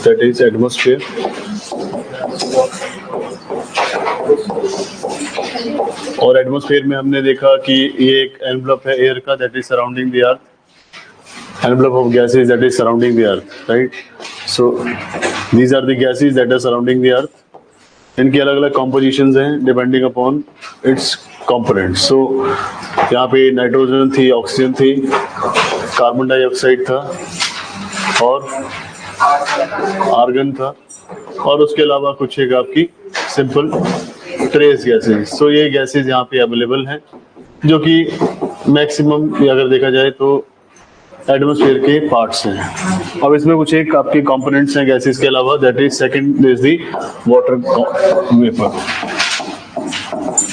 that is atmosphere. और atmosphere में हमने देखा कि ये एक एनवलप है एयर का, that is surrounding the earth. Envelope of gases that is surrounding the earth, right? So these are the gases that are surrounding the earth. इनकी अलग अलग compositions हैं depending upon its components. So यहाँ पे nitrogen थी, oxygen थी, carbon dioxide था और आर्गन था और उसके अलावा कुछ एक आपकी सिंपल ट्रेस गैसेस. So ये गैसेस यहाँ पे अवेलेबल हैं जो कि मैक्सिमम अगर देखा जाए तो एटमॉस्फेयर के पार्ट्स हैं. अब इसमें कुछ एक आपके कंपोनेंट्स हैं गैसेस के अलावा, that is second is the water vapour.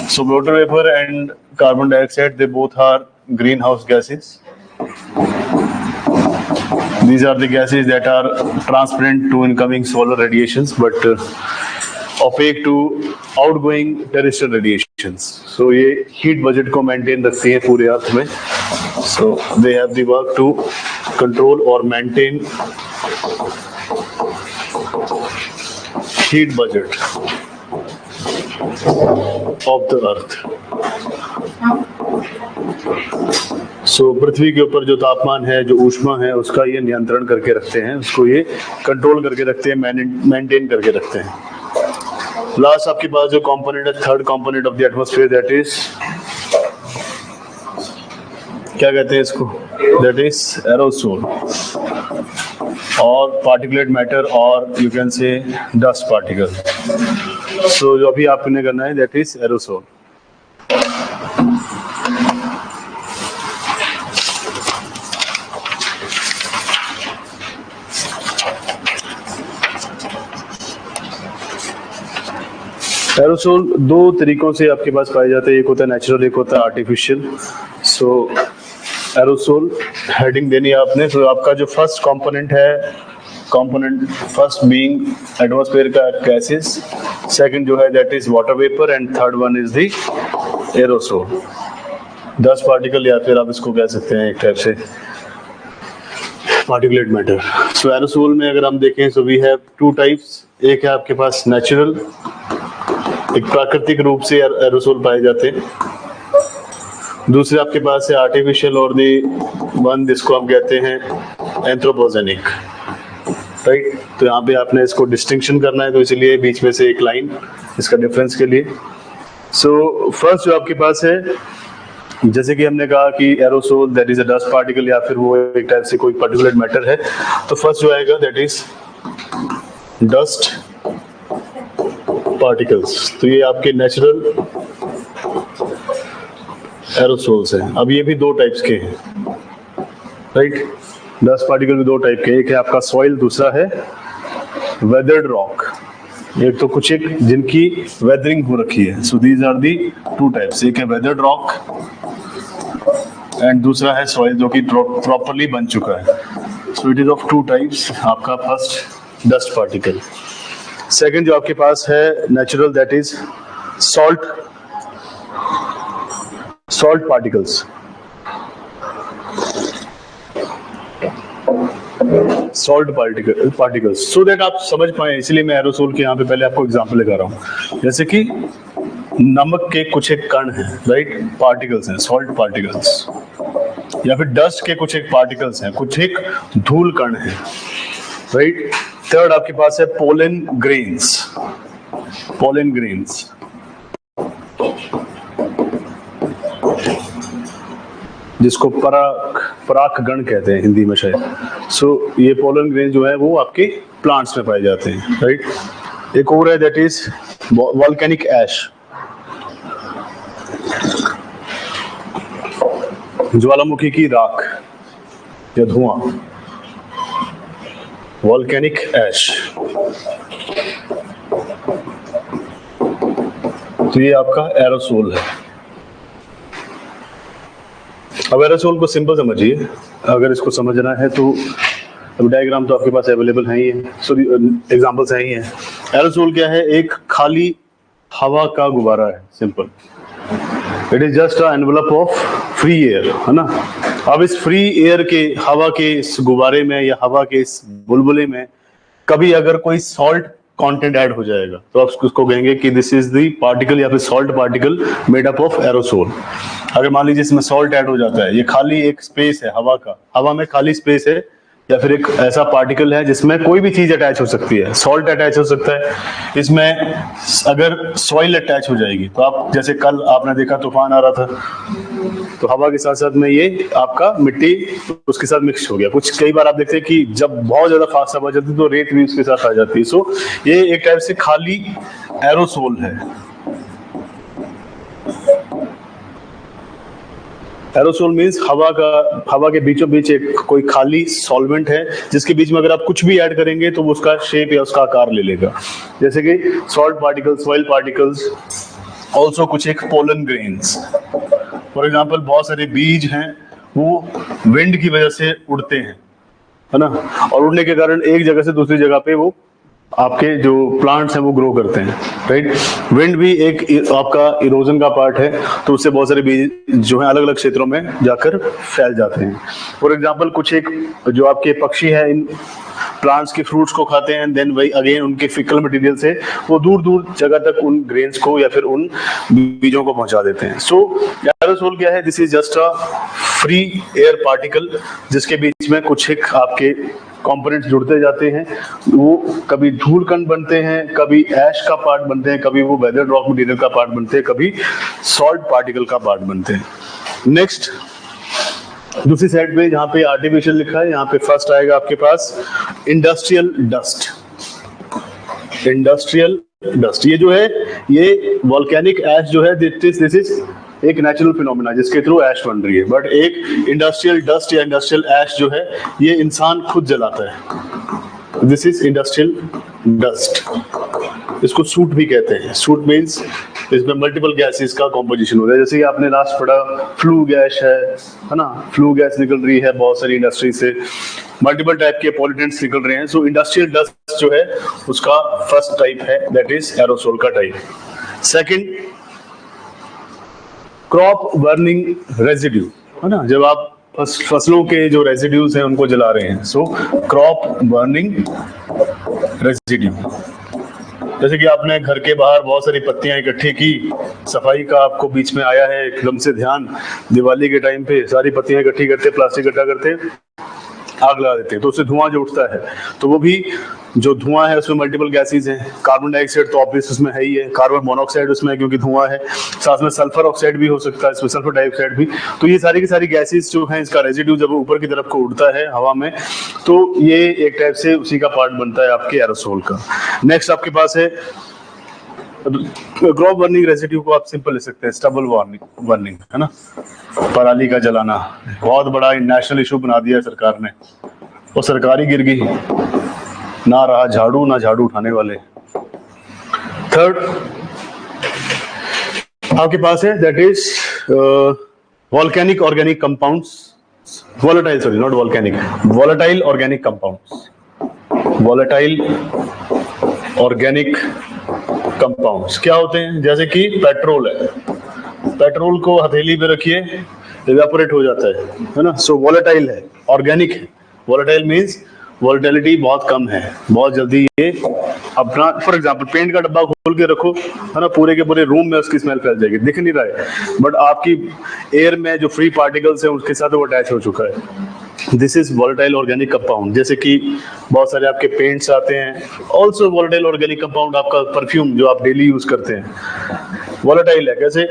So water vapour and carbon dioxide they both are green house gases. These are the gases that are transparent to incoming solar radiations but opaque to outgoing terrestrial radiations. So ये heat budget को maintain रखती है पूरे अर्थ में. So they have the work to control or maintain heat budget of the earth. So पृथ्वी के ऊपर जो तापमान है, जो ऊष्मा है, उसका ये नियंत्रण करके रखते हैं, उसको ये कंट्रोल करके रखते हैं, मेंटेन करके रखते हैं. लास्ट आपके पास जो कंपोनेंट है, third component of the atmosphere, that is क्या कहते हैं इसको, दैट इज एरोसोल और पार्टिकुलेट मैटर और you can say dust particle. So जो अभी आपने करना है दैट इज एरोसोल. एरोसोल दो तरीकों से आपके पास पाए जाते हैं, एक होता है नेचुरल, एक होता है आर्टिफिशियल. सो एरोसोल हेडिंग देनी है आपने. तो आपका जो फर्स्ट कंपोनेंट है, कंपोनेंट फर्स्ट बीइंग एटमॉस्फेयर का गैसेस, सेकंड जो है that is water vapour and third one is the aerosol, dust particle या फिर आप इसको कह सकते हैं एक टाइप से पार्टिकुलेट मैटर. सो एरोसोल में अगर हम देखें so we have two types. एक है आपके पास नेचुरल, एक प्राकृतिक रूप से एरोसोल पाए जाते हैं. दूसरे आपके पास है आर्टिफिशियल और दी वन जिसको हम कहते हैं एंथ्रोपोजेनिक, राइट. तो यहाँ पे आपने इसको डिस्टिंक्शन करना है, तो इसीलिए बीच में से एक लाइन इसका डिफरेंस के लिए. सो फर्स्ट जो आपके पास है, जैसे कि हमने कहा कि aerosol that is a dust particle या फिर वो एक टाइप से कोई पर्टिकुलर मैटर है. तो फर्स्ट जो आएगा दैट इज डस्ट पार्टिकल्स. तो ये आपके नेचुरल एरोसोल्स हैं. अब ये भी दो टाइप्स के हैं, राइट. डस्ट पार्टिकल भी दो टाइप के, एक है आपका सॉइल, दूसरा है वेदर्ड रॉक. एक तो कुछ एक जिनकी वेदरिंग हो रखी है. So these are the two types, एक है वेदर्ड रॉक एंड दूसरा है सॉइल जो कि प्रॉपरली बन चुका है. So it is of two types. आपका फर्स्ट डस्ट पार्टिकल. सेकंड जो आपके पास है natural, that is salt particles. Salt particles so that आप समझ पाए, इसलिए मैं एरोसोल के यहाँ पे पहले आपको एग्जांपल लेकर रहा हूँ. जैसे कि नमक के कुछ एक कण हैं, राइट, पार्टिकल्स हैं, सॉल्ट पार्टिकल्स. या फिर डस्ट के कुछ एक पार्टिकल्स हैं, कुछ एक धूल कण हैं, राइट. थर्ड आपके पास है पोलन ग्रेन्स. जिसको पराग गण कहते हैं हिंदी में शायद. सो ये पोलन ग्रेन जो है वो आपके प्लांट्स में पाए जाते हैं, राइट. एक और है दैट इज वॉल्केनिक ऐश, ज्वालामुखी की राख या धुआं, वॉल्केनिक ऐश. तो ये आपका एरोसोल है. अब एरोसोल को सिंपल समझिए, अगर इसको समझना है तो अब डायग्राम तो आपके पास अवेलेबल है ही है, सॉरी एग्जांपल्स हैं ही हैं. एरोसोल क्या है, एक खाली हवा का गुब्बारा है, simple. It is just a envelope of free air, है ना. अब इस फ्री एयर के, हवा के इस गुब्बारे में या हवा के इस बुलबुले में कभी अगर कोई सॉल्ट कंटेंट ऐड हो जाएगा तो आप उसको कहेंगे कि दिस इज द पार्टिकल या फिर salt particle made up of aerosol. अगर मान लीजिए इसमें सॉल्ट ऐड हो जाता है, ये खाली एक स्पेस है हवा का, हवा में खाली स्पेस है, या फिर एक ऐसा पार्टिकल है जिसमें कोई भी चीज अटैच हो सकती है, सॉल्ट अटैच हो सकता है, इसमें अगर सॉइल अटैच हो जाएगी तो आप जैसे कल आपने देखा तूफान आ रहा था, तो हवा के साथ साथ में ये आपका मिट्टी उसके साथ मिक्स हो गया। कुछ कई बार आप देखते हैं कि जब बहुत ज्यादा फास्ट हवा चलती है तो रेत भी उसके साथ आ जाती है। सो ये एक टाइप से खाली एरोसोल है। एरोसोल मींस हवा के बीचों बीच एक कोई खाली सॉल्वेंट है जिसके बीच में अगर आप कुछ भी ऐड करेंगे तो वो उसका शेप या उसका आकार ले लेगा, जैसे कि salt particles, soil particles, also कुछ एक पोलन ग्रेन्स। फॉर एग्जाम्पल बहुत सारे बीज हैं वो विंड की वजह से उड़ते हैं, है ना, और उड़ने के कारण एक जगह से दूसरी जगह पे वो आपके जो प्लांट्स हैं वो ग्रो करते हैं, राइट। विंड भी एक आपका इरोजन का पार्ट है, तो उससे बहुत सारे बीज जो है अलग अलग क्षेत्रों में जाकर फैल जाते हैं। फॉर एग्जांपल कुछ एक जो आपके पक्षी हैं इन प्लांट्स के फ्रूट्स को खाते हैं, देन वही अगेन उनके फिकल मटेरियल से वो दूर दूर जगह तक उन ग्रेन्स को या फिर उन बीजों को पहुंचा देते हैं। सो एरोसोल क्या है? This is just a free air particle जिसके बीच में कुछ एक आपके कंपोनेंट्स जुड़ते जाते हैं। वो कभी धूल कण बनते हैं, कभी ऐश का पार्ट बनते हैं, कभी वो वेदर रॉक मटेरियल का पार्ट बनते हैं, कभी सॉल्ट पार्टिकल का पार्ट बनते हैं। नेक्स्ट दूसरी साइड पे जहां पे आर्टिफिशियल लिखा है, यहाँ पे फर्स्ट आएगा आपके पास इंडस्ट्रियल डस्ट। इंडस्ट्रियल डस्ट ये जो है ये वॉल्केनिक ऐश जो है दिस इज एक नेचुरल फिनोमेना जिसके थ्रू ऐश बन रही है, बट एक इंडस्ट्रियल डस्ट या इंडस्ट्रियल ऐश जो है ये इंसान खुद जलाता है। This is industrial dust. इसको सूट भी कहते हैं। सूट मीन्स इसमें मल्टीपल गैसेस का कॉम्पोजिशन होता है, जैसे कि आपने लास्ट पढ़ा फ्लू गैस है ना, फ्लू गैस निकल रही है बहुत सारी इंडस्ट्री से, मल्टीपल टाइप के पॉल्यूटेंट्स निकल रहे हैं। सो इंडस्ट्रियल डस्ट जो है उसका फर्स्ट टाइप है, दैट इज एरोसोल का type. Second crop burning residue, है ना, जब आप फसलों के जो रेजिड्यूज हैं उनको जला रहे हैं, सो क्रॉप बर्निंग रेजिड्यू। जैसे कि आपने घर के बाहर बहुत सारी पत्तियां इकट्ठी की, सफाई का आपको बीच में आया है एकदम से ध्यान, दिवाली के टाइम पे सारी पत्तियां इकट्ठी करते, प्लास्टिक इकट्ठा करते, आग लगा देते हैं, तो उससे धुआं जो उठता है, तो वो भी जो धुआं है उसमें मल्टीपल गैसेस हैं। कार्बन डाइऑक्साइड तो ऑब्वियस उसमें है ही है, कार्बन मोनोऑक्साइड उसमें है क्योंकि धुआं है, साथ में सल्फर ऑक्साइड भी हो सकता है, इसमें सल्फर डाइऑक्साइड भी। तो ये सारी की सारी गैसेस जो हैं, इसका रेजिड्यू जब ऊपर की तरफ को उड़ता है हवा में, तो ये एक टाइप से उसी का पार्ट बनता है आपके एरोसोल का। नेक्स्ट आपके पास है क्रॉप बर्निंग रेजिड्यू को आप सिंपल ले सकते हैं स्टबल बर्निंग, है ना, पराली का जलाना। बहुत बड़ा नेशनल इशू बना दिया सरकार ने, और सरकार ही गिर गई, ना रहा झाड़ू ना झाड़ू उठाने वाले। थर्ड आपके पास है that is volcanic organic compounds, volatile, sorry not volcanic, volatile organic compounds. Volatile organic compounds क्या होते हैं? जैसे कि पेट्रोल है, पेट्रोल को हथेली पे रखिए इवेपोरेट हो जाता है ना, सो वॉलेटाइल है, ऑर्गेनिक है। वॉलेटाइल मींस वॉलेटिलिटी बहुत कम है, बहुत जल्दी ये अपना, फॉर एग्जांपल पेंट का डब्बा खोल के रखो, है ना, पूरे के पूरे रूम में उसकी स्मेल फैल जाएगी, दिख नहीं रहा है, बट आपकी एयर में जो फ्री पार्टिकल्स हैं उसके साथ वो अटैच हो चुका है। This is volatile organic compound. जैसे कि बहुत सारे आपके पेंट्स आते हैं, ऑल्सो वॉलेटाइल ऑर्गेनिक कंपाउंड। आपका परफ्यूम जो आप डेली यूज करते हैं वॉलेटाइल है, कैसे?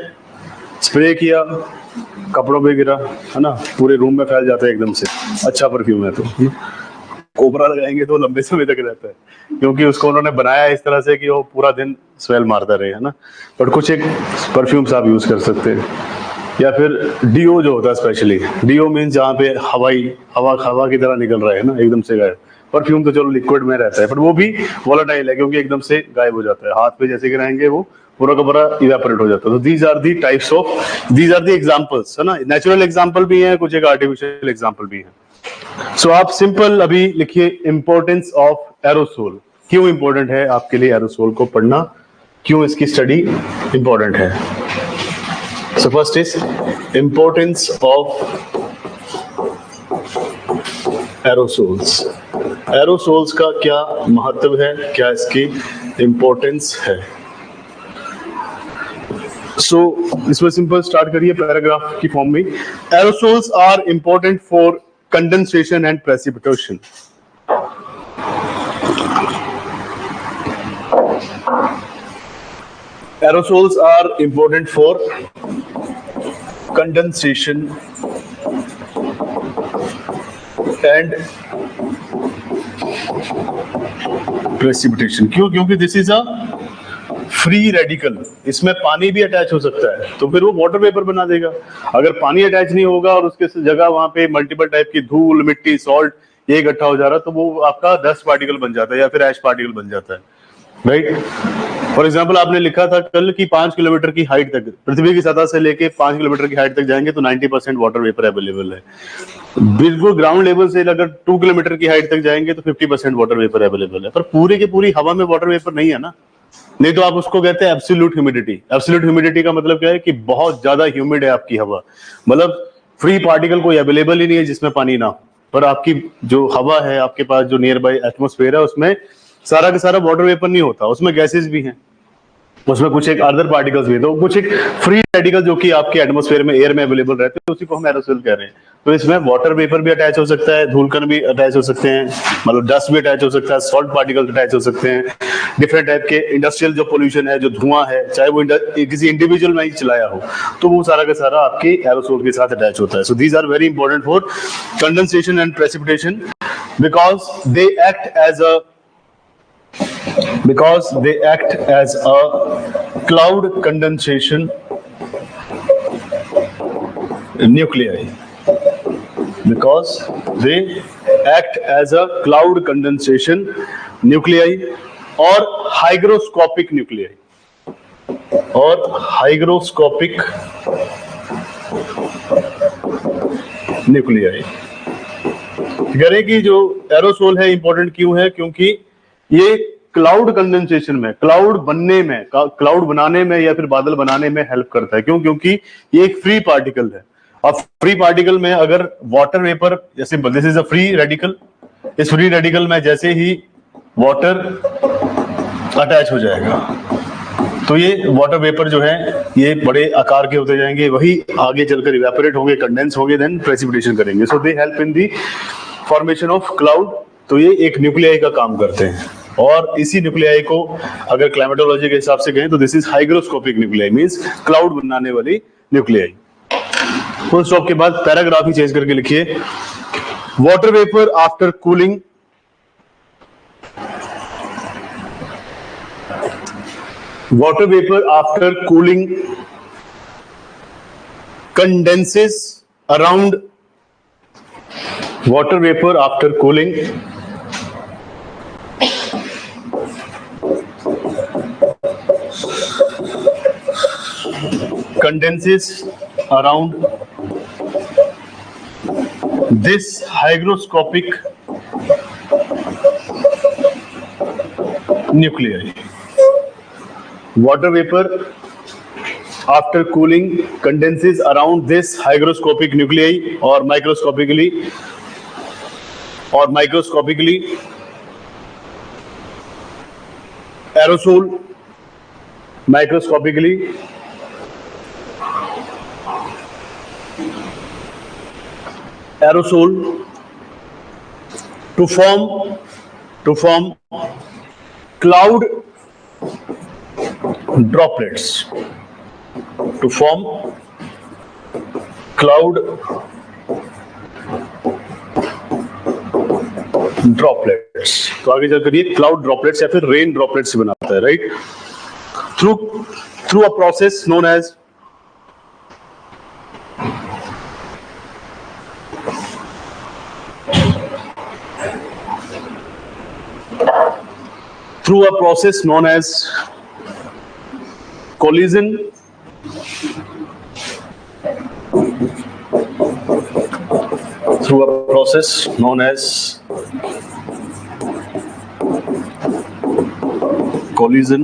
स्प्रे किया, कपड़ों पे गिरा, है ना, पूरे रूम में फैल जाता है एकदम से। अच्छा परफ्यूम है तो कोबरा लगाएंगे तो लंबे समय तक रहता है, क्योंकि उसको उन्होंने बनाया इस तरह से कि वो पूरा दिन स्मेल मारता रहे, है ना। बट कुछ एक परफ्यूम्स आप यूज कर सकते हैं, या फिर डीओ जो होता है, स्पेशली डीओ मीन्स जहाँ पे हवा की तरह निकल रहा है ना, एकदम से गायब। परफ्यूम तो चलो लिक्विड में रहता है, बट वो भी वॉलेटाइल है क्योंकि एकदम से गायब हो जाता है, हाथ पे जैसे गिराएंगे वो पूरा का पूरा इवेपोरेट हो जाता है। तो these are the types of, these are the examples, है ना। नेचुरल एग्जांपल भी है, कुछ एक आर्टिफिशियल एग्जांपल भी है। सो आप सिंपल अभी लिखिए इंपॉर्टेंस ऑफ एरोसोल। क्यों इंपॉर्टेंट है आपके लिए एरोसोल को पढ़ना, क्यों इसकी स्टडी इंपॉर्टेंट है? So first is importance of aerosols. Aerosols का क्या महत्व है, क्या इसकी इंपॉर्टेंस है? सो इसमें सिंपल स्टार्ट करिए पैराग्राफ की फॉर्म में। Aerosols are important for condensation and precipitation. Aerosols are important for condensation and precipitation। क्यों? क्योंकि this is a free radical, इसमें पानी भी अटैच हो सकता है, तो फिर वो वाटर वेपर बना देगा। अगर पानी अटैच नहीं होगा और उसके जगह वहां पे मल्टीपल टाइप की धूल, मिट्टी, सॉल्ट ये इकट्ठा हो जा रहा, तो वो आपका डस्ट पार्टिकल बन जाता है या फिर ऐश पार्टिकल बन जाता है, राइट। फॉर एग्जाम्पल आपने लिखा था कल कि 5 किलोमीटर की हाइट तक, पृथ्वी की सतह से लेके 5 किलोमीटर की हाइट तक जाएंगे तो 90% वाटर वेपर अवेलेबल है। बिल्कुल ग्राउंड लेवल से अगर 2 किलोमीटर की हाइट तक जाएंगे तो 50% वाटर वेपर अवेलेबल है। पर पूरे की पूरी हवा में वाटर वेपर नहीं है ना, नहीं तो आप उसको कहते हैं एब्सोल्यूट ह्यूमिडिटी। एब्सोल्यूट ह्यूमिडिटी का मतलब क्या है कि बहुत ज्यादा ह्यूमिड है आपकी हवा, मतलब फ्री पार्टिकल कोई अवेलेबल ही नहीं है जिसमें पानी ना हो। पर आपकी जो हवा है, आपके पास जो नियर बाई एटमोस्फेयर है, उसमें सारा का सारा वाटर वेपर नहीं होता, उसमें गैसेस भी हैं, उसमें कुछ एक अदर पार्टिकल्स भी है, तो कुछ एक फ्री रेडिकल जो कि आपके एटमोस्फेयर में, एयर में अवेलेबल रहते हैं, उसी को हम एरोसोल कह रहे हैं। तो इसमें वाटर वेपर भी अटैच हो सकता है, धूलकण भी अटैच हो सकते हैं, मतलब डस्ट भी अटैच हो सकता है, सॉल्ट पार्टिकल अटैच हो सकते हैं, डिफरेंट टाइप के इंडस्ट्रियल जो पोल्यूशन है, जो धुआं है, चाहे वो किसी इंडिविजुअल में ही चलाया हो, तो वो सारा का सारा आपके एरोसोल के साथ अटैच होता है। So these are very important for condensation and precipitation because they act as a cloud condensation nuclei, because they act as a cloud condensation nuclei or hygroscopic nuclei करें कि जो एरोसोल है important क्यों है, क्योंकि ये क्लाउड कंडेंसेशन में, cloud बनने में, क्लाउड बनाने में या फिर बादल बनाने में हेल्प करता है। क्यों? क्योंकि ये एक फ्री पार्टिकल है। अब फ्री पार्टिकल में अगर वाटर वेपर, जैसे this is a free radical, इस फ्री रेडिकल में जैसे ही वाटर अटैच हो जाएगा तो ये वाटर वेपर जो है ये बड़े आकार के होते जाएंगे, वही आगे चलकर इवेपोरेट होंगे, कंडेंस होंगे, देन प्रेसिपिटेशन करेंगे। So they help in the formation of cloud. तो ये एक न्यूक्लियाई का काम करते हैं, और इसी न्यूक्लियाई को अगर क्लाइमेटोलॉजी के हिसाब से कहें तो this is hygroscopic nuclei, means cloud बनाने वाली न्यूक्लियाई। फुल स्टॉप के बाद पैराग्राफ ही चेंज करके लिखिए। Water vapour after cooling, water vapor after cooling condenses around, water vapor after cooling condenses around this hygroscopic nuclei. Water vapor after cooling condenses around this hygroscopic nuclei or microscopically aerosol, microscopically aerosol to form cloud droplets, to form cloud droplets। तो आगे चलकर ये cloud droplets या फिर rain droplets बनाता है, right. Through a process known as collision through a process known as collision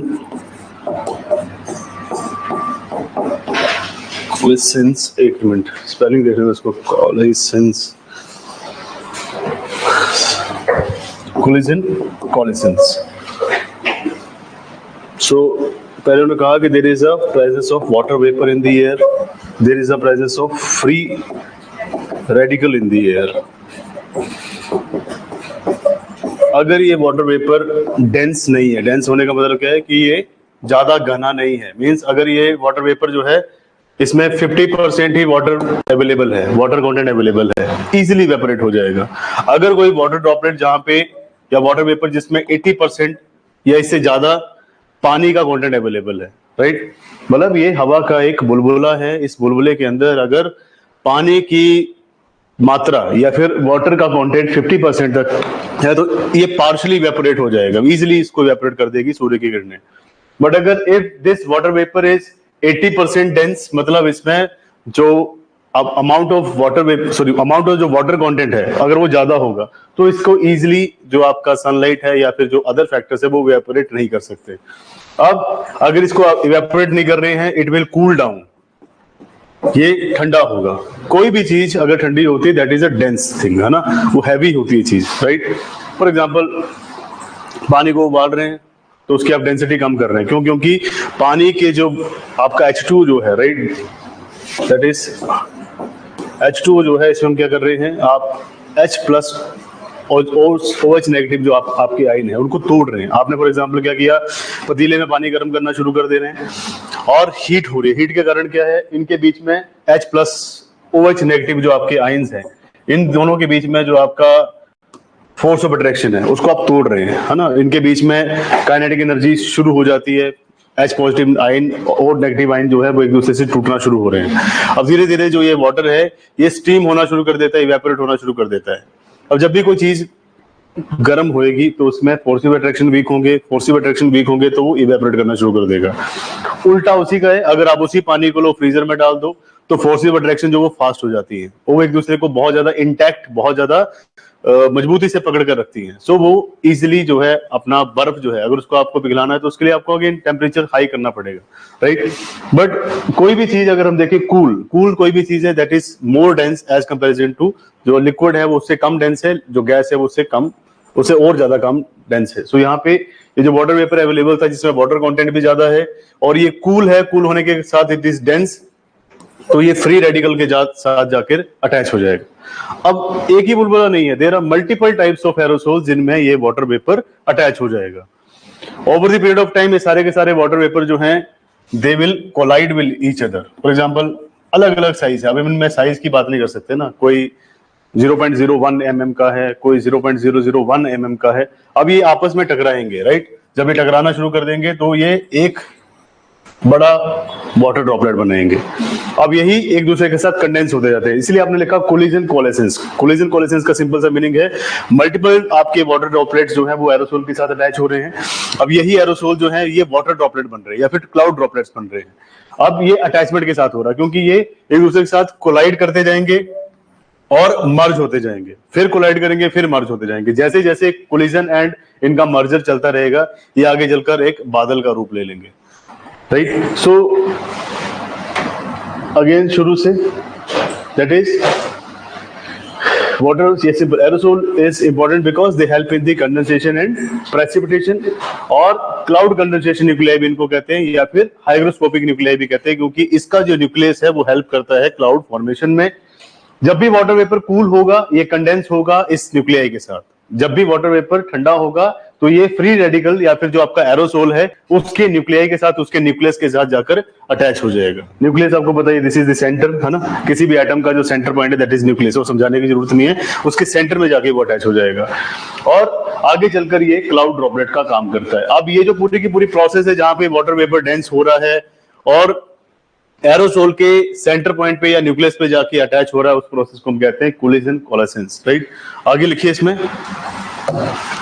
एक minute spelling देख रहे हैं इसको, collisions कोलिजन कोलिशंस। सो पहले उन्होंने कहा कि there is a presence of water vapour in the air, there is a presence of free radical in the air. अगर ये वाटर वेपर डेंस नहीं है, डेंस होने का मतलब क्या है कि ये ज्यादा घना नहीं है, मींस अगर ये वाटर वेपर जो है इसमें 50% ही वाटर अवेलेबल है, वाटर कंटेंट अवेलेबल है, इजीली इवेपोरेट हो जाएगा। अगर कोई वाटर ड्रॉपलेट जहां पे या वाटर वेपर जिसमें 80% या इससे ज्यादा पानी का कंटेंट अवेलेबल है, राइट, मतलब ये हवा का एक बुलबुला है, इस बुलबुले के अंदर अगर पानी की मात्रा या फिर वाटर का कंटेंट 50% तक है तो ये पार्शियली इवेपोरेट हो जाएगा, इजीली इसको इवेपोरेट कर देगी सूर्य की किरणें। बट अगर if this water vapour is 80% dense, मतलब इसमें जो अमाउंट ऑफ अमाउंट ऑफ जो वाटर कंटेंट है अगर वो ज्यादा होगा तो इसको इजीली जो आपका सनलाइट है या फिर जो अदर फैक्टर्स है वो इवेपोरेट नहीं कर सकते। अब अगर इसको इवेपोरेट नहीं कर रहे हैं, इट विल कूल डाउन, ये ठंडा होगा। कोई भी चीज अगर ठंडी होती है that is a dense thing, है ना, वो हैवी होती है चीज, राइट। फॉर एग्जांपल पानी को उबाल रहे हैं तो उसकी आप डेंसिटी कम कर रहे हैं, क्यों? क्योंकि पानी के जो आपका H2 जो है, राइट, दैट इज H2 जो है इसमें हम क्या कर रहे हैं, आप H प्लस और OH नेगेटिव जो आपके आयन है उनको तोड़ रहे हैं। आपने फॉर एग्जांपल क्या किया, पतीले में पानी गर्म करना शुरू कर दे रहे हैं और हीट हो रही है, हीट के कारण क्या है, इनके बीच में H प्लस OH नेगेटिव जो आपके आयन्स हैं, इन दोनों के बीच में जो आपका फोर्स ऑफ अट्रैक्शन है उसको आप तोड़ रहे हैं, है ना। इनके बीच में काइनेटिक एनर्जी शुरू हो जाती है, H पॉजिटिव आयन और नेगेटिव आयन जो है वो एक दूसरे से टूटना शुरू हो रहे हैं। अब धीरे धीरे जो ये वाटर है ये स्टीम होना शुरू कर देता है, इवेपोरेट होना शुरू कर देता है। अब जब भी कोई चीज गर्म होएगी तो उसमें फोर्स ऑफ अट्रैक्शन वीक होंगे, फोर्स ऑफ अट्रैक्शन वीक होंगे तो वो इवेपोरेट करना शुरू कर देगा। उल्टा उसी का है, अगर आप उसी पानी को लो फ्रीजर में डाल दो तो फोर्स ऑफ अट्रैक्शन जो वो फास्ट हो जाती है, वो एक दूसरे को बहुत ज्यादा इंटैक्ट, बहुत ज्यादा मजबूती से पकड़ कर रखती है। सो वो इजिली जो है अपना बर्फ जो है अगर उसको आपको पिघलाना है तो उसके लिए आपको अगेन टेम्परेचर हाई करना पड़ेगा, राइट। बट कोई भी चीज अगर हम देखें, कूल कोई भी चीज है that is more dense as comparison to जो लिक्विड है वो उससे कम डेंस है, जो गैस है वो उससे और ज्यादा कम डेंस है। सो यहाँ पे ये जो वाटर वेपर अवेलेबल था जिसमें वाटर कंटेंट भी ज्यादा है और ये कूल है, कूल होने के साथ इट इज डेंस, तो ये फ्री रेडिकल के साथ जाकर अटैच हो जाएगा। अब एक ही बुलबुला नहीं है, there are multiple types of aerosol जिनमें ये वाटर वेपर अटैच हो जाएगा। Over the period of time ये सारे के सारे वाटर वेपर जो हैं they will collide with each other. For example अलग अलग साइज है, अब इनमें साइज की बात नहीं कर सकते ना, कोई 0.01 mm का है, कोई 0.001 mm का है। अब ये आपस में टकराएंगे, राइट। जब ये टकराना शुरू कर देंगे तो ये एक बड़ा वाटर ड्रॉपलेट बनाएंगे। अब यही एक दूसरे के साथ कंडेंस होते जाते हैं, इसलिए आपने लिखा कोलिजन कोलिशंस। कोलिजन कोलिशंस का सिंपल सा मीनिंग है मल्टीपल आपके वाटर ड्रॉपलेट्स जो है वो एरोसोल के साथ अटैच हो रहे हैं। अब यही एरोसोल जो है ये वाटर ड्रॉपलेट बन रहे हैं या फिर क्लाउड ड्रॉपलेट्स बन रहे हैं। अब ये अटैचमेंट के साथ हो रहा है क्योंकि ये एक दूसरे के साथ कोलाइड करते जाएंगे और मर्ज होते जाएंगे, फिर कोलाइड करेंगे, फिर मर्ज होते जाएंगे। जैसे जैसे कोलिजन एंड इनका मर्जर चलता रहेगा ये आगे चलकर एक बादल का रूप ले लेंगे, राइट। सो अगेन शुरू say that is water, yes, aerosol is important because they help in the condensation and precipitation, और क्लाउड कंडेंसेशन न्यूक्लियाई भी इनको कहते हैं या फिर हाइग्रोस्कोपिक न्यूक्लियाई भी कहते हैं, क्योंकि इसका जो न्यूक्लियस है वो हेल्प करता है क्लाउड फॉर्मेशन में। जब भी वाटर वेपर कूल होगा ये कंडेंस होगा इस न्यूक्लियाई के साथ, जब भी वाटर वेपर ठंडा होगा तो ये फ्री रेडिकल या फिर जो आपका एरोसोल है उसके न्यूक्लियाई के साथ, उसके न्यूक्लियस के साथ जाकर अटैच हो जाएगा। न्यूक्लियस आपको पता है दिस इज द सेंटर, है ना, किसी भी एटम का जो सेंटर पॉइंट है दैट इज न्यूक्लियस, वो समझाने की जरूरत नहीं है, उसके सेंटर में जाके वो अटैच हो जाएगा और आगे चलकर ये क्लाउड ड्रॉपलेट का काम करता है। अब ये जो पूरी की पूरी प्रोसेस है जहां पे वाटर वेपर डेंस हो रहा है और एरोसोल के सेंटर पॉइंट पे या न्यूक्लियस पे जाके अटैच हो रहा है, उस प्रोसेस को हम कहते हैं कोलिजन कोलिशंस, राइट। आगे लिखिए इसमें,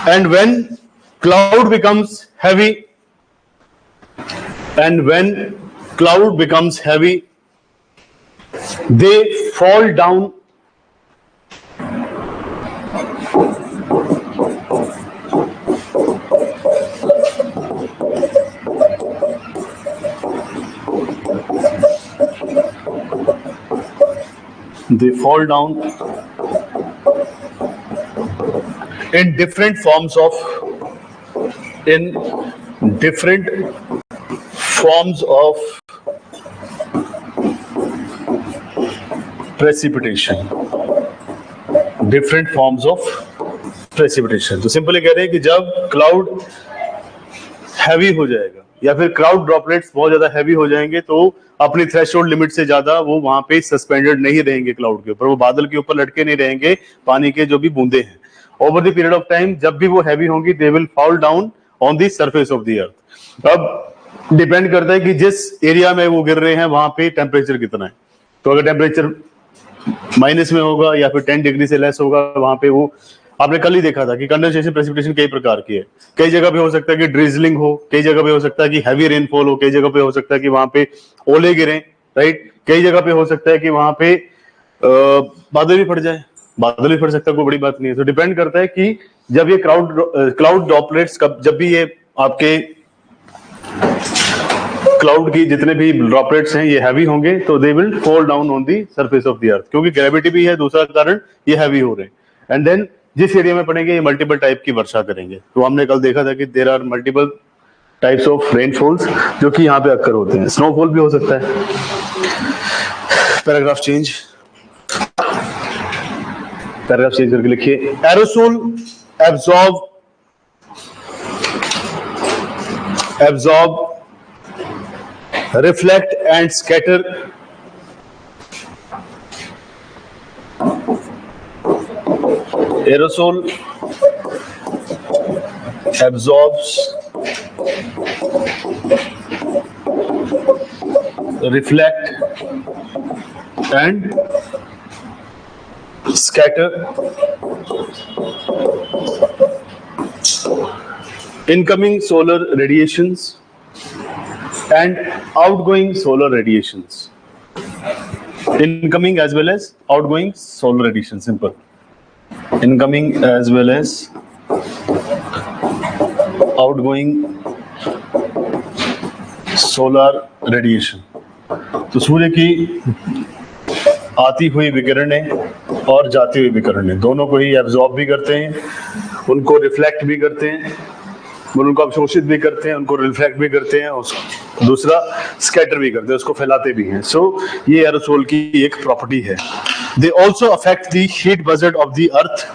and when cloud becomes heavy they fall down in different forms of precipitation, different forms of precipitation। तो सिंपली कह रहे हैं कि जब क्लाउड हैवी हो जाएगा या फिर क्लाउड ड्रॉपलेट्स बहुत ज्यादा हैवी हो जाएंगे तो अपनी थ्रेशोल्ड लिमिट से ज्यादा वो वहां पे सस्पेंडेड नहीं रहेंगे क्लाउड के ऊपर, वो बादल के ऊपर लटके नहीं रहेंगे पानी के जो भी बूंदे हैं। Over the period of time जब भी वो हैवी होंगी they will fall down on the surface of the अर्थ। अब डिपेंड करता है कि जिस एरिया में वो गिर रहे हैं वहां पे टेम्परेचर कितना है। तो अगर टेम्परेचर माइनस में होगा या फिर 10 डिग्री से लेस होगा वहां पे वो, आपने कल ही देखा था कि कंडेंसेशन प्रेसिपिटेशन कई प्रकार की है। कई जगह पे हो सकता है कि ड्रिजलिंग हो, कई जगह पे हो सकता है कि हैवी रेनफॉल हो, कई जगह पे हो सकता है कि वहां पे ओले गिरे, राइट। कई जगह पे हो सकता है कि वहां पे बादल भी फट जाए, बादल भी फट सकता है, कोई बड़ी बात नहीं है। तो डिपेंड करता है कि जब ये क्लाउड ड्रॉपलेट्स जब भी ये आपके क्लाउड की जितने भी ड्रॉपलेट्स हैं ये हैवी होंगे तो they will fall down on the surface of the अर्थ, क्योंकि ग्रेविटी भी है दूसरा कारण, ये हैवी हो रहे हैं। एंड देन जिस एरिया में पड़ेंगे ये मल्टीपल टाइप की वर्षा करेंगे। तो हमने कल देखा था कि there are multiple types of rainfalls जो कि यहाँ पे अक्कर होते हैं। स्नोफॉल भी हो सकता है। पैराग्राफ चेंज करके लिखिए, aerosol absorb reflect and scatter aerosol absorbs, reflect and scatter incoming solar radiations and outgoing solar radiations. Incoming as well as outgoing solar radiation, simple. Incoming as well as outgoing solar radiation. तो सूर्य की आती हुई विकिरणें और जाती हुई विकिरणें दोनों को ही absorb भी करते हैं, उनको रिफ्लेक्ट भी करते हैं, उनको अवशोषित भी करते हैं, उनको रिफ्लेक्ट भी करते हैं, दूसरा स्कैटर भी करते हैं, उसको फैलाते भी हैं। सो ये एरोसोल की एक प्रॉपर्टी है। They also affect the heat budget of the earth,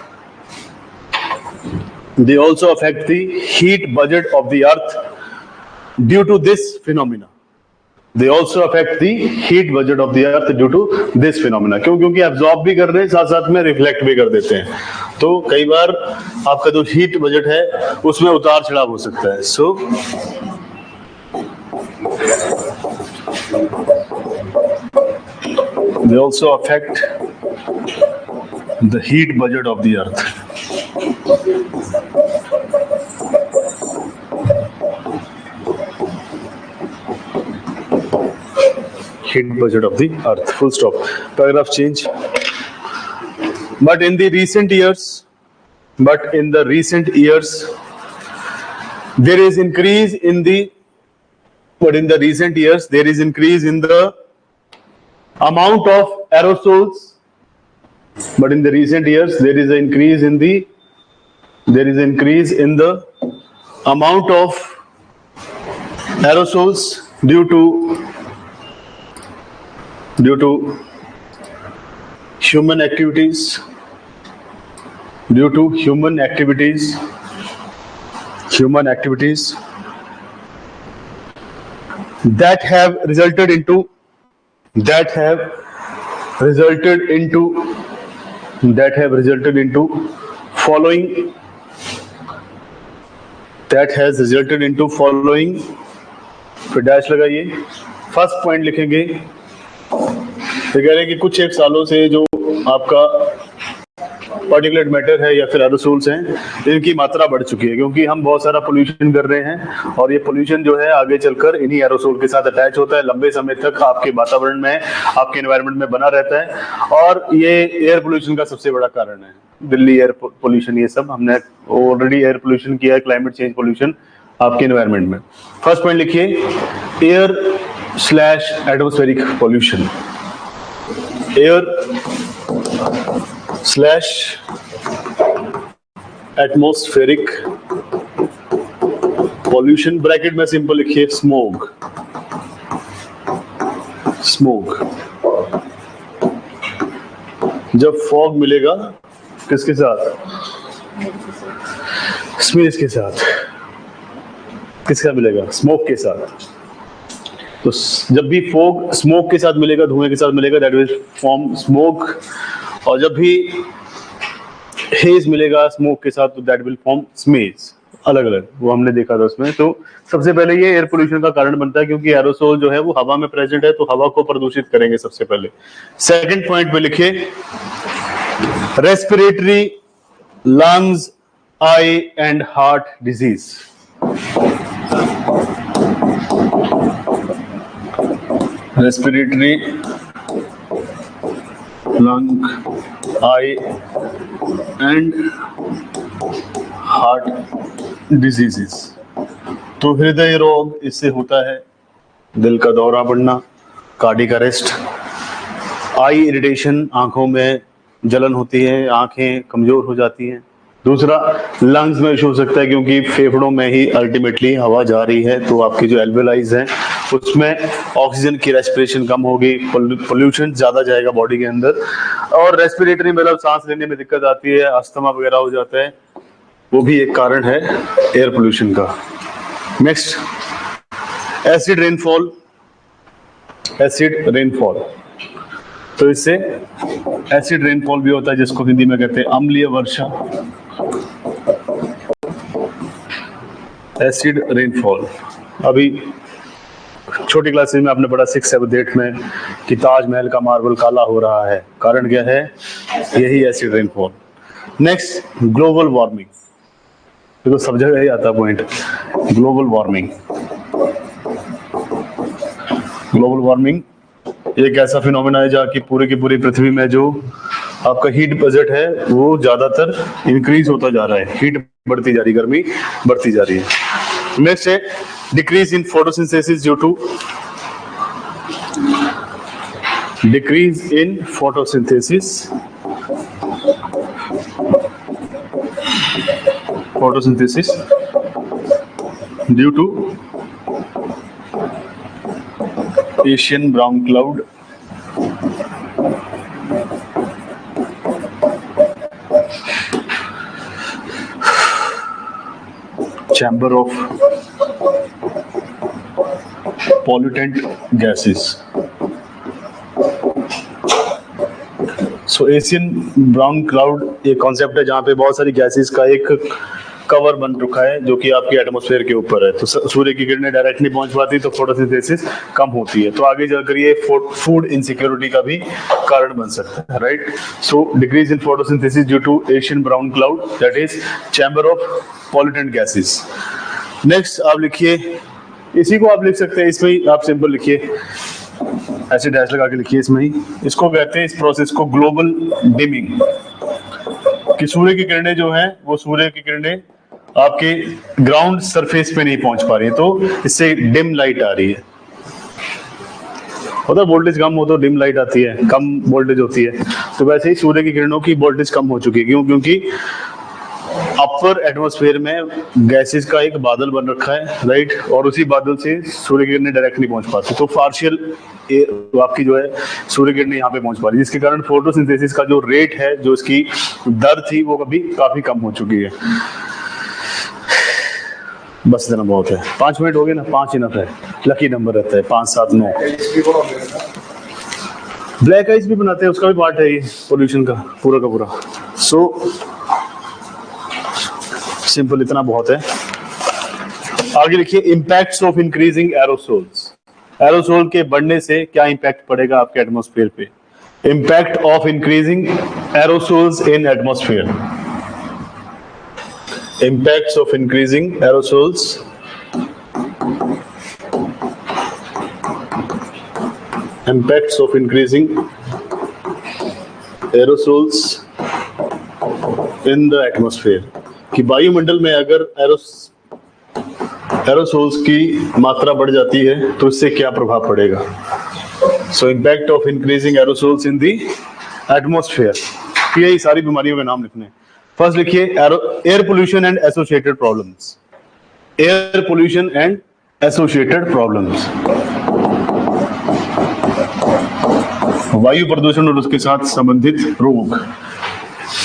they also affect the heat budget of the earth due to this phenomena. They also affect the heat budget of the earth due to this phenomena. क्यों? क्योंकि absorb भी कर रहे हैं, साथ साथ में reflect भी कर देते हैं। तो कई बार आपका जो हीट बजट है उसमें उतार चढ़ाव हो सकता है। सो they also affect the heat budget of the earth. Heat budget of the earth, full stop. Paragraph change. But in the recent years, there is increase in the amount of aerosols. But in the recent years, there is an increase in the amount of aerosols due to human activities, that have resulted into following फिर dash लगाइए। First point लिखेंगे, तो कह रहे हैं कि कुछ एक सालों से जो आपका पार्टिकुलेट मैटर है या फिर एरोसोल्स हैं इनकी मात्रा बढ़ चुकी है, क्योंकि हम बहुत सारा पोल्यूशन कर रहे हैं और ये पोल्यूशन जो है आगे चलकर इन्हीं एरोसोल के साथ अटैच होता है, लंबे समय तक आपके वातावरण में, आपके एनवायरनमेंट में बना रहता है और ये एयर पोल्यूशन का सबसे बड़ा कारण है। दिल्ली एयर पोल्यूशन, ये सब हमने ऑलरेडी एयर पोल्यूशन किया है, क्लाइमेट चेंज पोल्यूशन आपके एनवायरनमेंट में। फर्स्ट पॉइंट लिखिए, एयर/एटमॉस्फेरिक पोल्यूशन, एटमॉस्फेरिक पॉल्यूशन, ब्रैकेट में सिंपल लिखिए स्मोक। जब फॉग मिलेगा किसके साथ? स्मेज के साथ। किसका मिलेगा? स्मोक के साथ। तो जब भी फॉग स्मोक के साथ मिलेगा, धुएं के साथ मिलेगा, दैट विल फॉर्म स्मोक। और जब भी हेज मिलेगा स्मोक के साथ, तो दैट विल फॉर्म स्मेज। अलग अलग वो हमने देखा था उसमें। तो सबसे पहले ये एयर पोल्यूशन का कारण बनता है, क्योंकि एरोसोल जो है वो हवा में प्रेजेंट है, तो हवा को प्रदूषित करेंगे सबसे पहले। सेकंड पॉइंट पे लिखिए respiratory, lungs, I and heart disease. Respiratory, lung, I and heart diseases. तो हृदय रोग इससे होता है, दिल का दौरा पड़ना, कार्डियक अरेस्ट, आई इरिटेशन, आंखों में जलन होती है, आंखें कमजोर हो जाती हैं। दूसरा, लंग्स में इशू हो सकता है, क्योंकि फेफड़ों में ही अल्टीमेटली हवा जा रही है, तो आपकी जो एल्वेलाइज हैं उसमें ऑक्सीजन की रेस्पिरेशन कम होगी, पोल्यूशन ज्यादा जाएगा बॉडी के अंदर। और रेस्पिरेटरी मतलब सांस लेने में दिक्कत आती है, अस्थमा वगैरह हो जाता है, वो भी एक कारण है एयर पोल्यूशन का। Next, acid rainfall. तो इससे एसिड रेनफॉल भी होता है, जिसको हिंदी में कहते हैं अम्लीय वर्षा। एसिड रेनफॉल अभी छोटी क्लासेस में आपने पढ़ा 6, 7, 8 में कि ताजमहल का मार्बल काला हो रहा है, कारण क्या है? यही acid rainfall. Next, global warming. देखो सब जगह ही आता पॉइंट, ग्लोबल वार्मिंग एक ऐसा फिनोमेना है जहाँ की पूरी पृथ्वी में जो आपका हीट बजट है वो ज्यादातर इंक्रीज होता जा रहा है, हीट बढ़ती जा रही, गर्मी बढ़ती जा रही है। नेक्स्ट है decrease in photosynthesis due to due to Asian brown cloud, chamber of pollutant gases. So Asian brown cloud एक कॉन्सेप्ट है जहां पे बहुत सारी गैसेस का एक कवर बन रखा है जो कि आपकी एटमॉस्फेयर के ऊपर है, तो सूर्य की किरणें डायरेक्ट नहीं पहुंच पाती, तो फोटोसिंथेसिस कम होती है, तो आगे जाकर ये फूड इनसिक्योरिटी का भी कारण बन सकता है, right. So decrease in photosynthesis due to Asian brown cloud, that is chamber of pollutant gases. Next आप लिखिए, इसी को आप लिख सकते हैं, इसमें ही आप सिंपल लिखिए, ऐसे डैश लगा के लिखिए इसमें ही। इसको कहते हैं, इस प्रोसेस को ग्लोबल डिमिंग, कि सूर्य की किरणें जो हैं वो सूर्य की किरणें आपके ग्राउंड सरफेस पे नहीं पहुंच पा रही है, तो इससे डिम लाइट आ रही है। होता है वोल्टेज कम हो तो डिम लाइट आती है, कम वोल्टेज होती है, तो वैसे ही सूर्य की किरणों की वोल्टेज कम हो चुकी है। क्यों? क्योंकि अपर एटमॉस्फेयर में गैसेस का एक बादल बन रखा है, राइट, और उसी बादल से सूर्य की किरणें डायरेक्ट नहीं पहुंच पाती, तो पार्शियल आपकी जो है सूर्य किरणें यहाँ पे पहुंच पा रही है, जिसके कारण फोटोसिंथेसिस का जो रेट है, जो इसकी दर थी, वो कभी काफी कम हो चुकी है। बस इतना बहुत है, 5 मिनट हो गए ना, 5 इनफ है, लकी नंबर रहता है 5, 7, 9। ब्लैक आइस भी बनाते हैं, उसका भी पार्ट है ये पोल्यूशन का पूरा। सो सिंपल इतना बहुत है। आगे लिखिए impacts of increasing aerosols. Aerosol के बढ़ने से क्या इंपैक्ट पड़ेगा आपके एटमॉस्फेयर पे? Impact of increasing aerosols in atmosphere. Impacts of increasing aerosols in the atmosphere, कि वायुमंडल में अगर एरोसोल्स की मात्रा बढ़ जाती है तो इससे क्या प्रभाव पड़ेगा? सो impact of increasing aerosols in the atmosphere, यही सारी बीमारियों के नाम लिखने हैं। फर्स्ट लिखिए air pollution and associated problems. Air pollution and associated problems, वायु प्रदूषण और उसके साथ संबंधित रोग।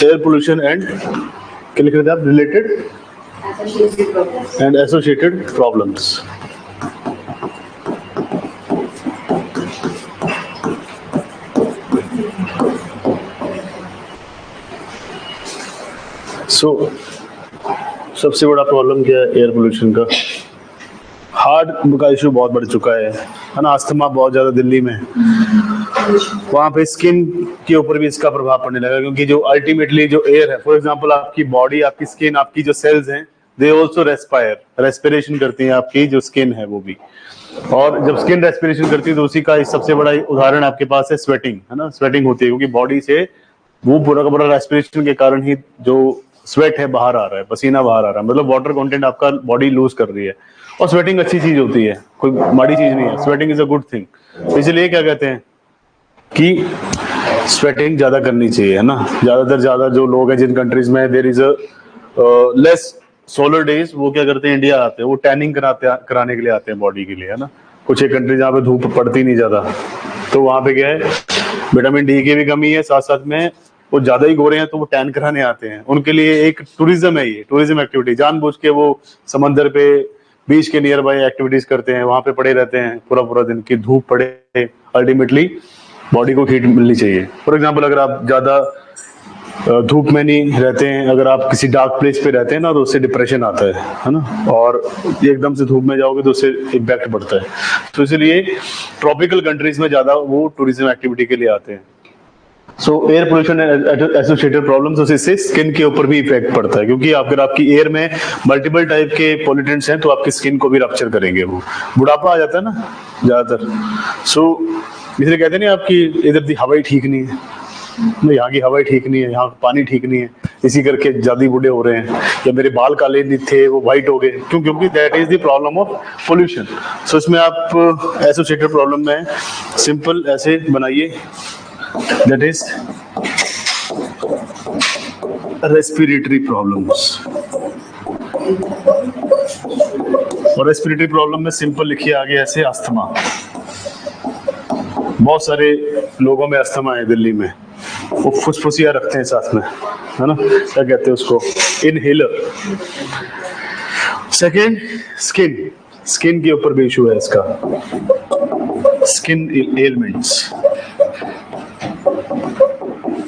एयर पोल्यूशन एंड क्या लिख रहे थे आप? Related and associated problems. सबसे बड़ा प्रॉब्लम क्या है एयर पोल्यूशन का? हार्ट का इशू बहुत बढ़ चुका है ना, अस्थमा बहुत ज्यादा दिल्ली में, वहां पे स्किन के ऊपर भी इसका प्रभाव पड़ने लगा, क्योंकि जो अल्टीमेटली जो एयर है, फॉर एग्जांपल आपकी बॉडी, आपकी स्किन, आपकी जो सेल्स हैं, दे आल्सो रेस्पायर, रेस्पिरेशन करती हैं, आपकी जो स्किन है वो भी। और जब स्किन रेस्पिरेशन करती है तो उसी का सबसे बड़ा उदाहरण आपके पास है स्वेटिंग, है ना। स्वेटिंग होती है क्योंकि बॉडी से वो पूरा का पूरा रेस्पिरेशन के कारण ही जो स्वेट है बाहर आ रहा है, पसीना बाहर आ रहा है, मतलब वाटर कंटेंट आपका बॉडी लूज कर रही है। और स्वेटिंग अच्छी चीज होती है, कोई माड़ी चीज नहीं है, sweating is a good thing. इसलिए क्या कहते हैं कि स्वेटिंग ज्यादा करनी चाहिए, है ना। ज्यादा जो लोग हैं जिन कंट्रीज में there is a less solar days, वो क्या करते हैं, इंडिया आते हैं, वो टैनिंग कराने के लिए आते हैं बॉडी के लिए, है ना। कुछ एक कंट्री जहाँ पे धूप पड़ती नहीं ज्यादा, तो वहां पे क्या है, विटामिन डी की भी कमी है, साथ साथ में वो ज्यादा ही गोरे हैं तो वो टैन कराने आते हैं। उनके लिए एक टूरिज्म है, ये टूरिज्म एक्टिविटी, जानबूझ के वो समंदर पे, बीच के नियर बाय एक्टिविटीज करते हैं, वहां पे पड़े रहते हैं पूरा दिन की धूप पड़े। अल्टीमेटली बॉडी को हीट मिलनी चाहिए। फॉर एग्जाम्पल अगर आप ज्यादा धूप में नहीं रहते हैं, अगर आप किसी डार्क प्लेस पे रहते हैं ना, तो उससे डिप्रेशन आता है ना, और एकदम से धूप में जाओगे तो उससे इम्पैक्ट पड़ता है। तो इसलिए ट्रॉपिकल कंट्रीज में ज्यादा वो टूरिज्म एक्टिविटी के लिए आते हैं। सो एयर पोल्यूशन एसोसिएटेड प्रॉब्लम्स, उससे स्किन के ऊपर भी इफेक्ट पड़ता है, क्योंकि अगर आपकी एयर में मल्टीपल टाइप के पॉल्यूटेंट्स हैं तो आपकी स्किन को भी रप्चर करेंगे, वो बुढ़ापा आ जाता है ना ज्यादातर। सो इसलिए कहते नहीं आपकी इधर की हवा ही ठीक नहीं है, यहाँ की हवा ठीक नहीं है, यहाँ पानी ठीक नहीं है, इसी करके ज्यादा बूढ़े हो रहे हैं, या मेरे बाल काले नहीं थे वो व्हाइट हो गए, क्यों? क्योंकि that is the problem of pollution. So इसमें आप एसोसिएटेड प्रॉब्लम में सिंपल ऐसे बनाइए, दैट इज रेस्पिरेटरी प्रॉब्लम्स। और रेस्पिरेटरी प्रॉब्लम में सिंपल लिखिए आगे ऐसे, अस्थमा। बहुत सारे लोगों में अस्थमा है दिल्ली में, वो फुसफुसिया रखते हैं साथ में, है ना, क्या कहते हैं उसको, इनहेलर। सेकेंड, स्किन के ऊपर भी इशू है इसका, स्किन एलिमेंट्स।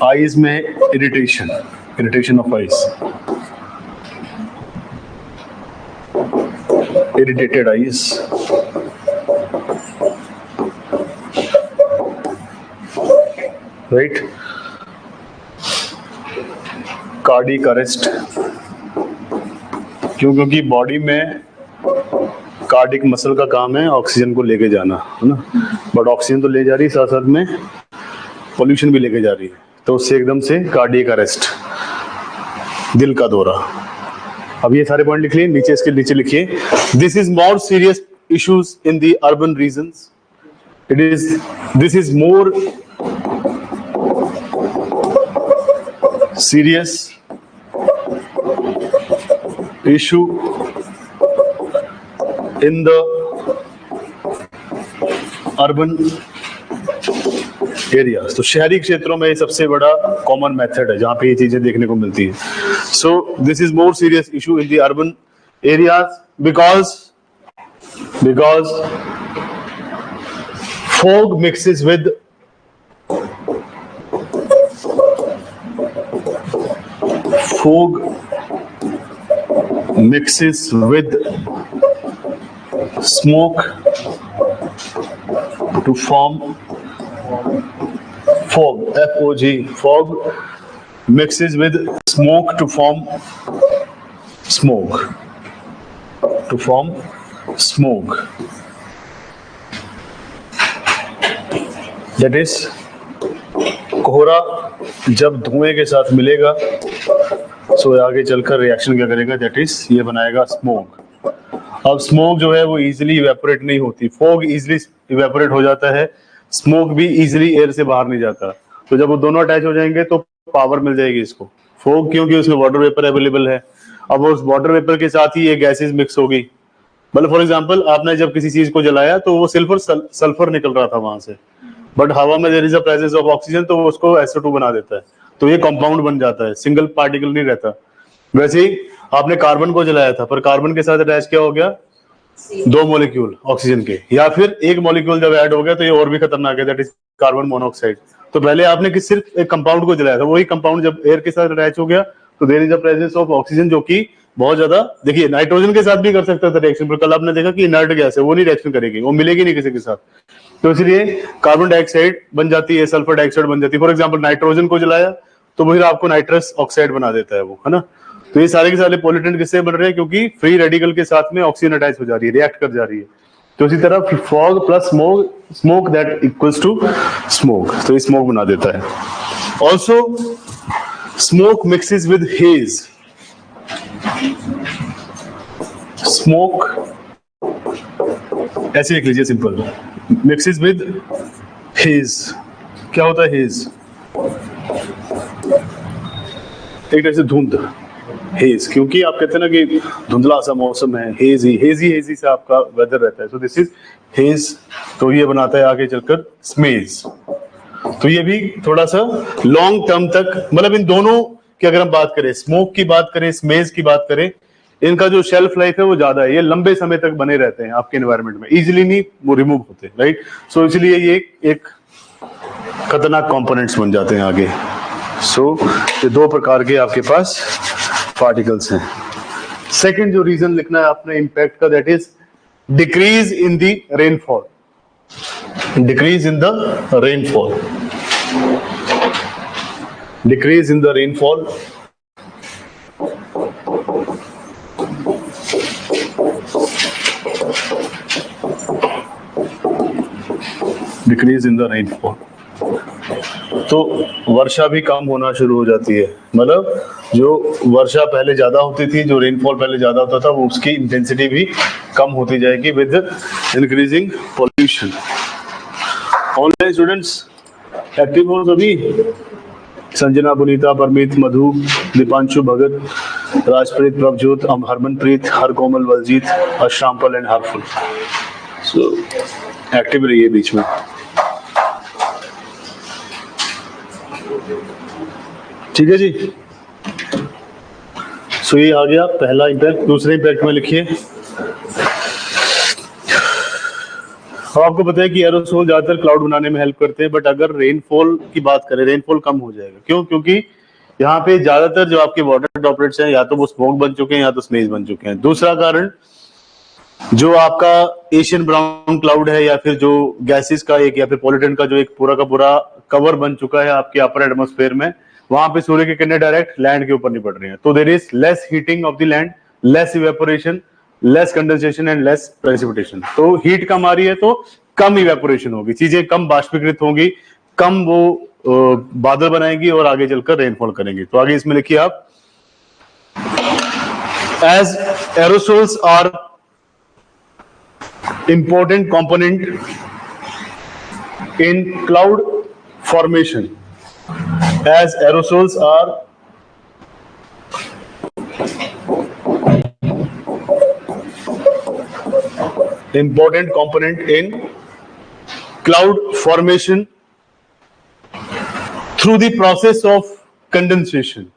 आईज में irritation of eyes, irritated eyes. Right, cardiac arrest, क्योंकि बॉडी में कार्डियक मसल का काम है ऑक्सीजन को लेके जाना, है ना, बट ऑक्सीजन तो ले जा रही है, साथ साथ में पोल्यूशन भी लेके जा रही है, तो उससे एकदम से कार्डियक अरेस्ट, दिल का दौरा। अब ये सारे पॉइंट लिख लिए, नीचे इसके नीचे लिखिए, this is more serious issues in the urban regions, this is more serious issue in the urban areas। तो शहरी क्षेत्रों में ये सबसे बड़ा कॉमन मेथड है जहां पे ये चीजें देखने को मिलती है। सो this is more serious issue in the urban areas because fog mixes with smoke to form fog, F-O-G, fog mixes with smoke to form smoke, that is कोहरा जब धुएं के साथ मिलेगा सो आगे चलकर रिएक्शन क्या करेगा, दैट इज ये बनाएगा स्मोक। अब स्मोक जो है वो इजीली इवेपोरेट नहीं होती, फॉग इजीली इवेपोरेट हो जाता है, स्मोक भी इजीली एयर से बाहर नहीं जाता। तो जब वो दोनों अटैच हो जाएंगे तो पावर मिल जाएगी इसको, फॉग क्योंकि उसमें वाटर वेपर अवेलेबल है। अब उस वाटर वेपर के साथ ही ये गैसेज मिक्स हो गई। मतलब फॉर एग्जांपल आपने जब किसी चीज को जलाया तो वो सल्फर निकल रहा था वहां से, बट हवा में there is a presence of oxygen, तो वो उसको SO2 बना देता है, तो ये कंपाउंड बन जाता है, सिंगल पार्टिकल नहीं रहता। वैसे ही आपने कार्बन को जलाया था, पर कार्बन के साथ अटैच क्या हो गया, 2 मॉलिक्यूल ऑक्सीजन के, या फिर एक मॉलिक्यूल जब ऐड हो गया तो ये और भी खतरनाक है, दैट इज कार्बन मोनोऑक्साइड। तो पहले आपने सिर्फ एक कंपाउंड को जलाया था, वही कंपाउंड जब एयर के साथ अटैच हो गया तो there is a presence of oxygen, जो कि बहुत ज्यादा, देखिए नाइट्रोजन के साथ भी कर सकता था रिएक्शन, पर कल आपने देखा कि इनर्ट गैस है, वो नहीं रिएक्शन करेगी, वो मिलेगी नहीं किसी के साथ, तो इसलिए कार्बन डाइऑक्साइड बन जाती है, सल्फर डाइऑक्साइड बन जाती है। फॉर एग्जाम्पल नाइट्रोजन को जलाया तो फिर आपको नाइट्रस ऑक्साइड बना देता है वो, है ना। तो ये सारे के सारे पोल्यूटेंट किससे बन रहे हैं, क्योंकि फ्री रेडिकल के साथ में ऑक्सीजन अटैच हो जा रही है, रिएक्ट कर जा रही है। तो इसी तरह fog plus smoke that equals to smoke, तो ये स्मोक बना देता है। Also smoke mixes with haze, smoke ऐसे लिख लीजिए सिंपल, मिक्सेस विद हेज। क्या होता है हेज, एक तरह से धुंध, हेज, क्योंकि आप कहते हैं ना कि धुंधला सा मौसम है, हेजी से आपका वेदर रहता है, सो दिस इज हेज। तो ये बनाता है आगे चलकर स्मेज। तो ये भी थोड़ा सा लॉन्ग टर्म तक, मतलब इन दोनों की अगर हम बात करें, स्मोक की बात करें, स्मेज की बात करें, इनका जो शेल्फ लाइफ है वो ज्यादा है, ये लंबे समय तक बने रहते हैं आपके एनवायरनमेंट में, इजिली नहीं वो रिमूव होते, राइट। सो इसलिए ये एक खतरनाक कंपोनेंट्स बन जाते हैं आगे। सो ये दो प्रकार के आपके पास पार्टिकल्स हैं। सेकंड जो रीजन लिखना है आपने इंपैक्ट का, that is decrease in the rainfall, decrease in the rainfall, decrease in the rainfall. Decrease in the rainfall, तो वर्षा भी कम होना शुरू हो जाती है। मतलब जो वर्षा पहले ज्यादा होती थी, जो रेनफॉल पहले ज्यादा होता था, वो उसकी इंटेंसिटी भी कम होती जाएगी with increasing pollution. Online students active हो सभी, Sanjana, Punita, Parmeet, Madhu, Deepanshu, Bhagat, Rajpreet, Prabhjot, Harmanpreet, Harkomal, Baljit, Ashanpal and Harphul. So active रहिए बीच में। ठीक है जी। सो ये आ गया पहला इंपैक्ट। दूसरे इंपैक्ट में लिखिए, आपको पता है कि एरोसोल ज्यादातर क्लाउड बनाने में हेल्प करते हैं, बट अगर रेनफॉल की बात करें, रेनफॉल कम हो जाएगा। क्यों? क्योंकि यहाँ पे ज्यादातर जो आपके वाटर ड्रॉपलेट्स हैं, या तो वो स्मोक बन चुके हैं या तो स्मेज बन चुके हैं। दूसरा कारण, जो आपका एशियन ब्राउन क्लाउड है, या फिर जो गैसेस का एक, या फिर पॉल्यूटेंट का जो एक पूरा का पूरा कवर बन चुका है आपके अपर एटमॉस्फेयर में, वहां पे सूर्य की किरणें डायरेक्ट लैंड के ऊपर नहीं पड़ रही हैं, तो there is less heating of the land, less evaporation, less condensation and less precipitation. तो हीट कम आ रही है तो कम इवेपोरेशन होगी, चीजें कम बाष्पीकृत होंगी, कम वो बादल बनाएंगी और आगे चलकर रेनफॉल करेंगी। तो आगे इसमें लिखिए आप, as aerosols are important component in cloud formation, as aerosols are important component in cloud formation through the process of condensation.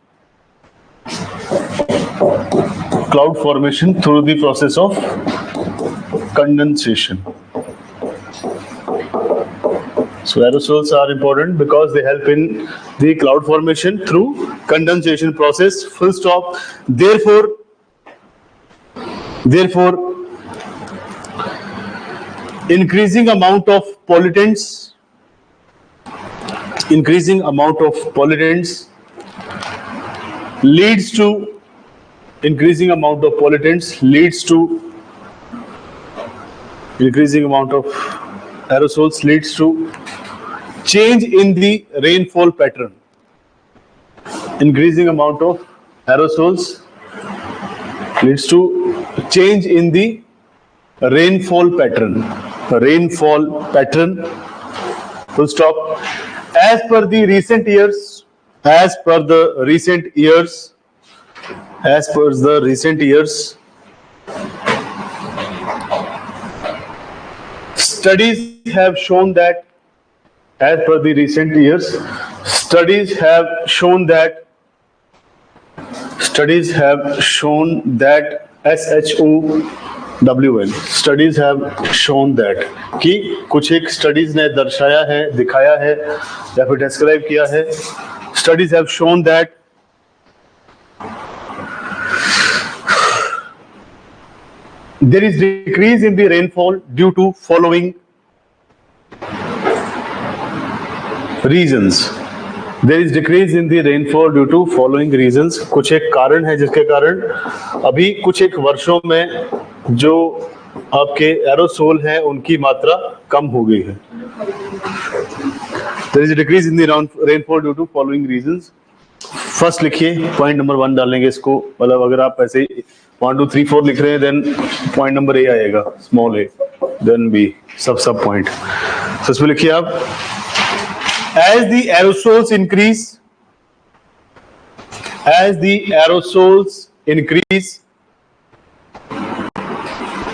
Cloud formation through the process of condensation. So aerosols are important because they help in the cloud formation through condensation process. Full stop. Therefore, increasing amount of pollutants leads to increasing amount of aerosols leads to change in the rainfall pattern. Increasing amount of aerosols leads to change in the rainfall pattern. Full stop. As per the recent years, as per the recent years, studies have shown that कि कुछ एक studies ने दर्शाया है, दिखाया है या फिर डिस्क्राइब किया है, studies have shown that there is decrease in the rainfall due to following reasons. कुछ एक कारण है जिसके कारण अभी कुछ एक वर्षों में जो आपके एरोसोल है उनकी मात्रा कम हो गई है. There is a decrease in the rainfall due to following reasons. First लिखिए, पॉइंट नंबर 1 डालेंगे इसको, मतलब अगर आप ऐसे 1 2 3 4 लिख रहे हैं देन पॉइंट नंबर ए आएगा, स्मॉल ए, देन बी, सब पॉइंट. तो इसमें लिखिए आप, as the aerosols increase,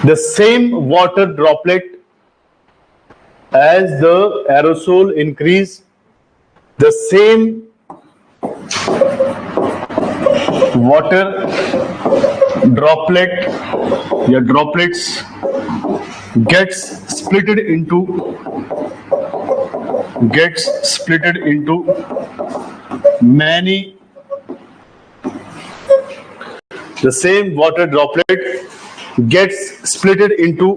the same water droplet, as the aerosol increase, the same water droplet या droplets gets splitted into many. The same water droplet gets splitted into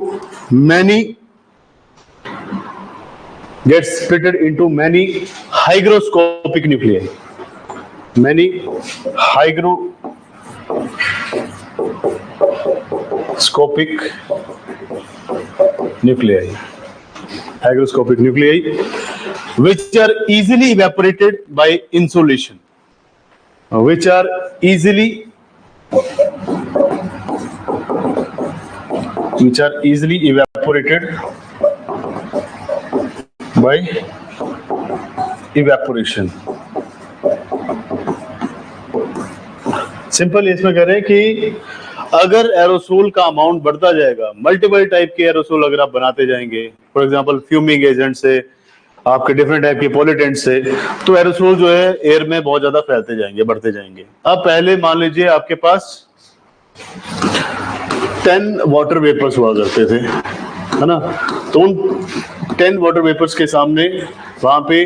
many hygroscopic nuclei. Hygroscopic nuclei which are easily evaporated by insolation. By evaporation. Simple इसमें कह रहे हैं कि अगर aerosol का amount बढ़ता जाएगा, मल्टीपल टाइप के एरोसोल अगर आप बनाते जाएंगे, फॉर एग्जांपल फ्यूमिंग एजेंट से, आपके डिफरेंट टाइप के पॉल्यूटेंट से, तो एरोसोल जो है एयर में बहुत ज्यादा फैलते जाएंगे, बढ़ते जाएंगे. अब पहले मान लीजिए आपके पास 10 वाटर वेपर्स हुआ करते थे, है ना, तो उन 10 वाटर वेपर्स के सामने वहां पे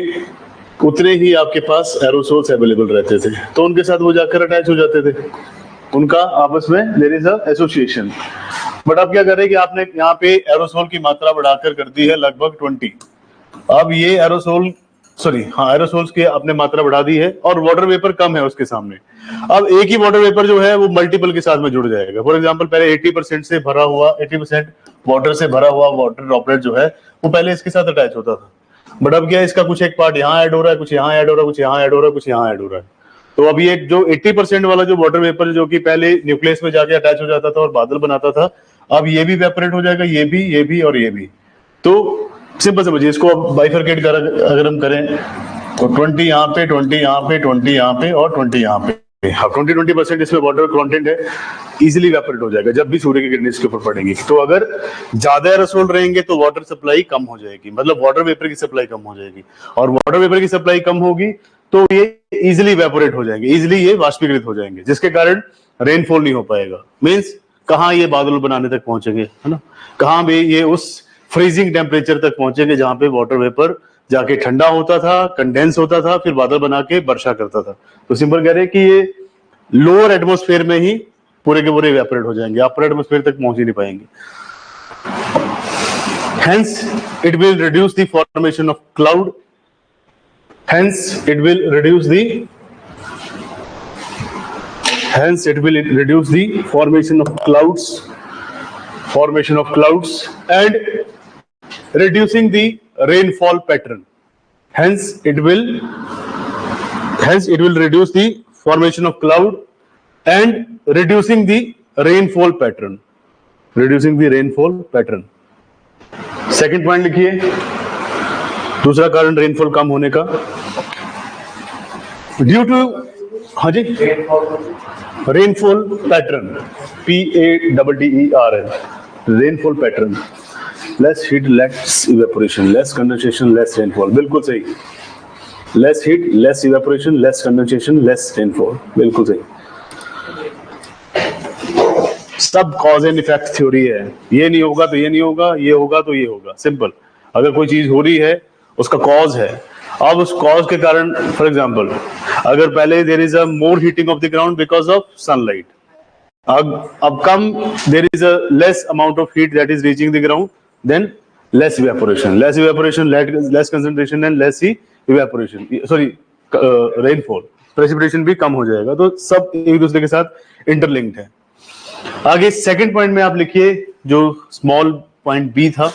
उतने ही आपके पास एरोसोल्स अवेलेबल रहते थे, तो उनके साथ वो जाकर अटैच हो जाते थे, उनका आपस में there is a association. But अब क्या कर रहे हैं कि आपने यहाँ पे एरोसोल की मात्रा बढ़ाकर कर दी है लगभग 20. अब ये एरोसोल्स की आपने मात्रा बढ़ा दी है और वाटर वेपर कम है उसके सामने. अब एक ही वाटर वेपर जो है वो मल्टीपल के साथ में जुड़ जाएगा. फॉर एग्जांपल पहले 80% वाटर से भरा हुआ वाटर ड्रॉपलेट जो है वो पहले इसके साथ अटैच होता था. बट अब क्या है, इसका कुछ एक पार्ट यहाँ ऐड हो रहा है, कुछ यहाँ ऐड हो रहा है, कुछ यहाँ ऐड हो रहा है, कुछ यहाँ ऐड हो रहा है. तो अभी एक जो 80% वाला जो वाटर वेपर जो कि पहले न्यूक्लियस में जाके अटैच हो जाता था और बादल बनाता था, अब ये भी इवेपोरेट हो जाएगा, ये भी और ये भी. तो सिंपल समझिए इसको, अब बाइफरकेट अगर हम करें तो 20 यहाँ पे, 20 यहाँ पे, 20 यहाँ पे और 20 यहाँ पे. हाँ, 20% इसमें वाटर कंटेंट है, इजीली इवेपोरेट हो जाएगा जब भी सूर्य की किरणें इसके ऊपर पड़ेंगी. तो अगर ज्यादा एरोसोल रहेंगे तो वाटर सप्लाई कम हो जाएगी, मतलब वाटर वेपर की सप्लाई कम हो जाएगी, और वाटर वेपर की सप्लाई कम होगी तो ये इजीली इवेपोरेट हो जाएंगे, इजीली ये वाष्पीकृत हो जाएंगे, जिसके कारण रेनफॉल नहीं हो पाएगा. मींस कहाँ ये बादल बनाने तक पहुंचेंगे, है ना, कहाँ भी ये उस फ्रीजिंग टेम्परेचर तक पहुंचेंगे जहां पे वाटर वेपर जाके ठंडा होता था, कंडेंस होता था, फिर बादल बना के वर्षा करता था. तो सिंपल कह रहे हैं कि ये लोअर एटमॉस्फेयर में ही पूरे के पूरे इवेपोरेट हो जाएंगे, अपर एटमॉस्फेयर तक पहुंच ही नहीं पाएंगे. Hence it will reduce the formation of cloud. Hence it will reduce the formation of clouds and reducing the rainfall pattern. Hence it will reduce the formation of cloud and reducing the rainfall pattern. Second point लिखिए, दूसरा कारण rainfall कम होने का. Due to, हाँ जी, rainfall pattern, PATTER, rainfall pattern, less heat less evaporation, less condensation less rainfall, बिल्कुल सही। Less heat less evaporation less condensation less rainfall, बिल्कुल सही। सब कॉज एंड इफेक्ट थ्योरी है, ये नहीं होगा तो ये नहीं होगा, ये होगा तो ये होगा, सिंपल। अगर कोई चीज हो रही है उसका कॉज है, अब उस कॉज के कारण, फॉर एग्जांपल अगर पहले there is a more heating of the ground because of sunlight, अब कम there is a less amount of heat that is reaching the ground, then less evaporation, less concentration and less evaporation, sorry rainfall, precipitation भी कम हो जाएगा। तो सब एक दूसरे के साथ इंटरलिंक्ड है। आगे सेकंड पॉइंट में आप लिखिए जो स्मॉल पॉइंट बी था,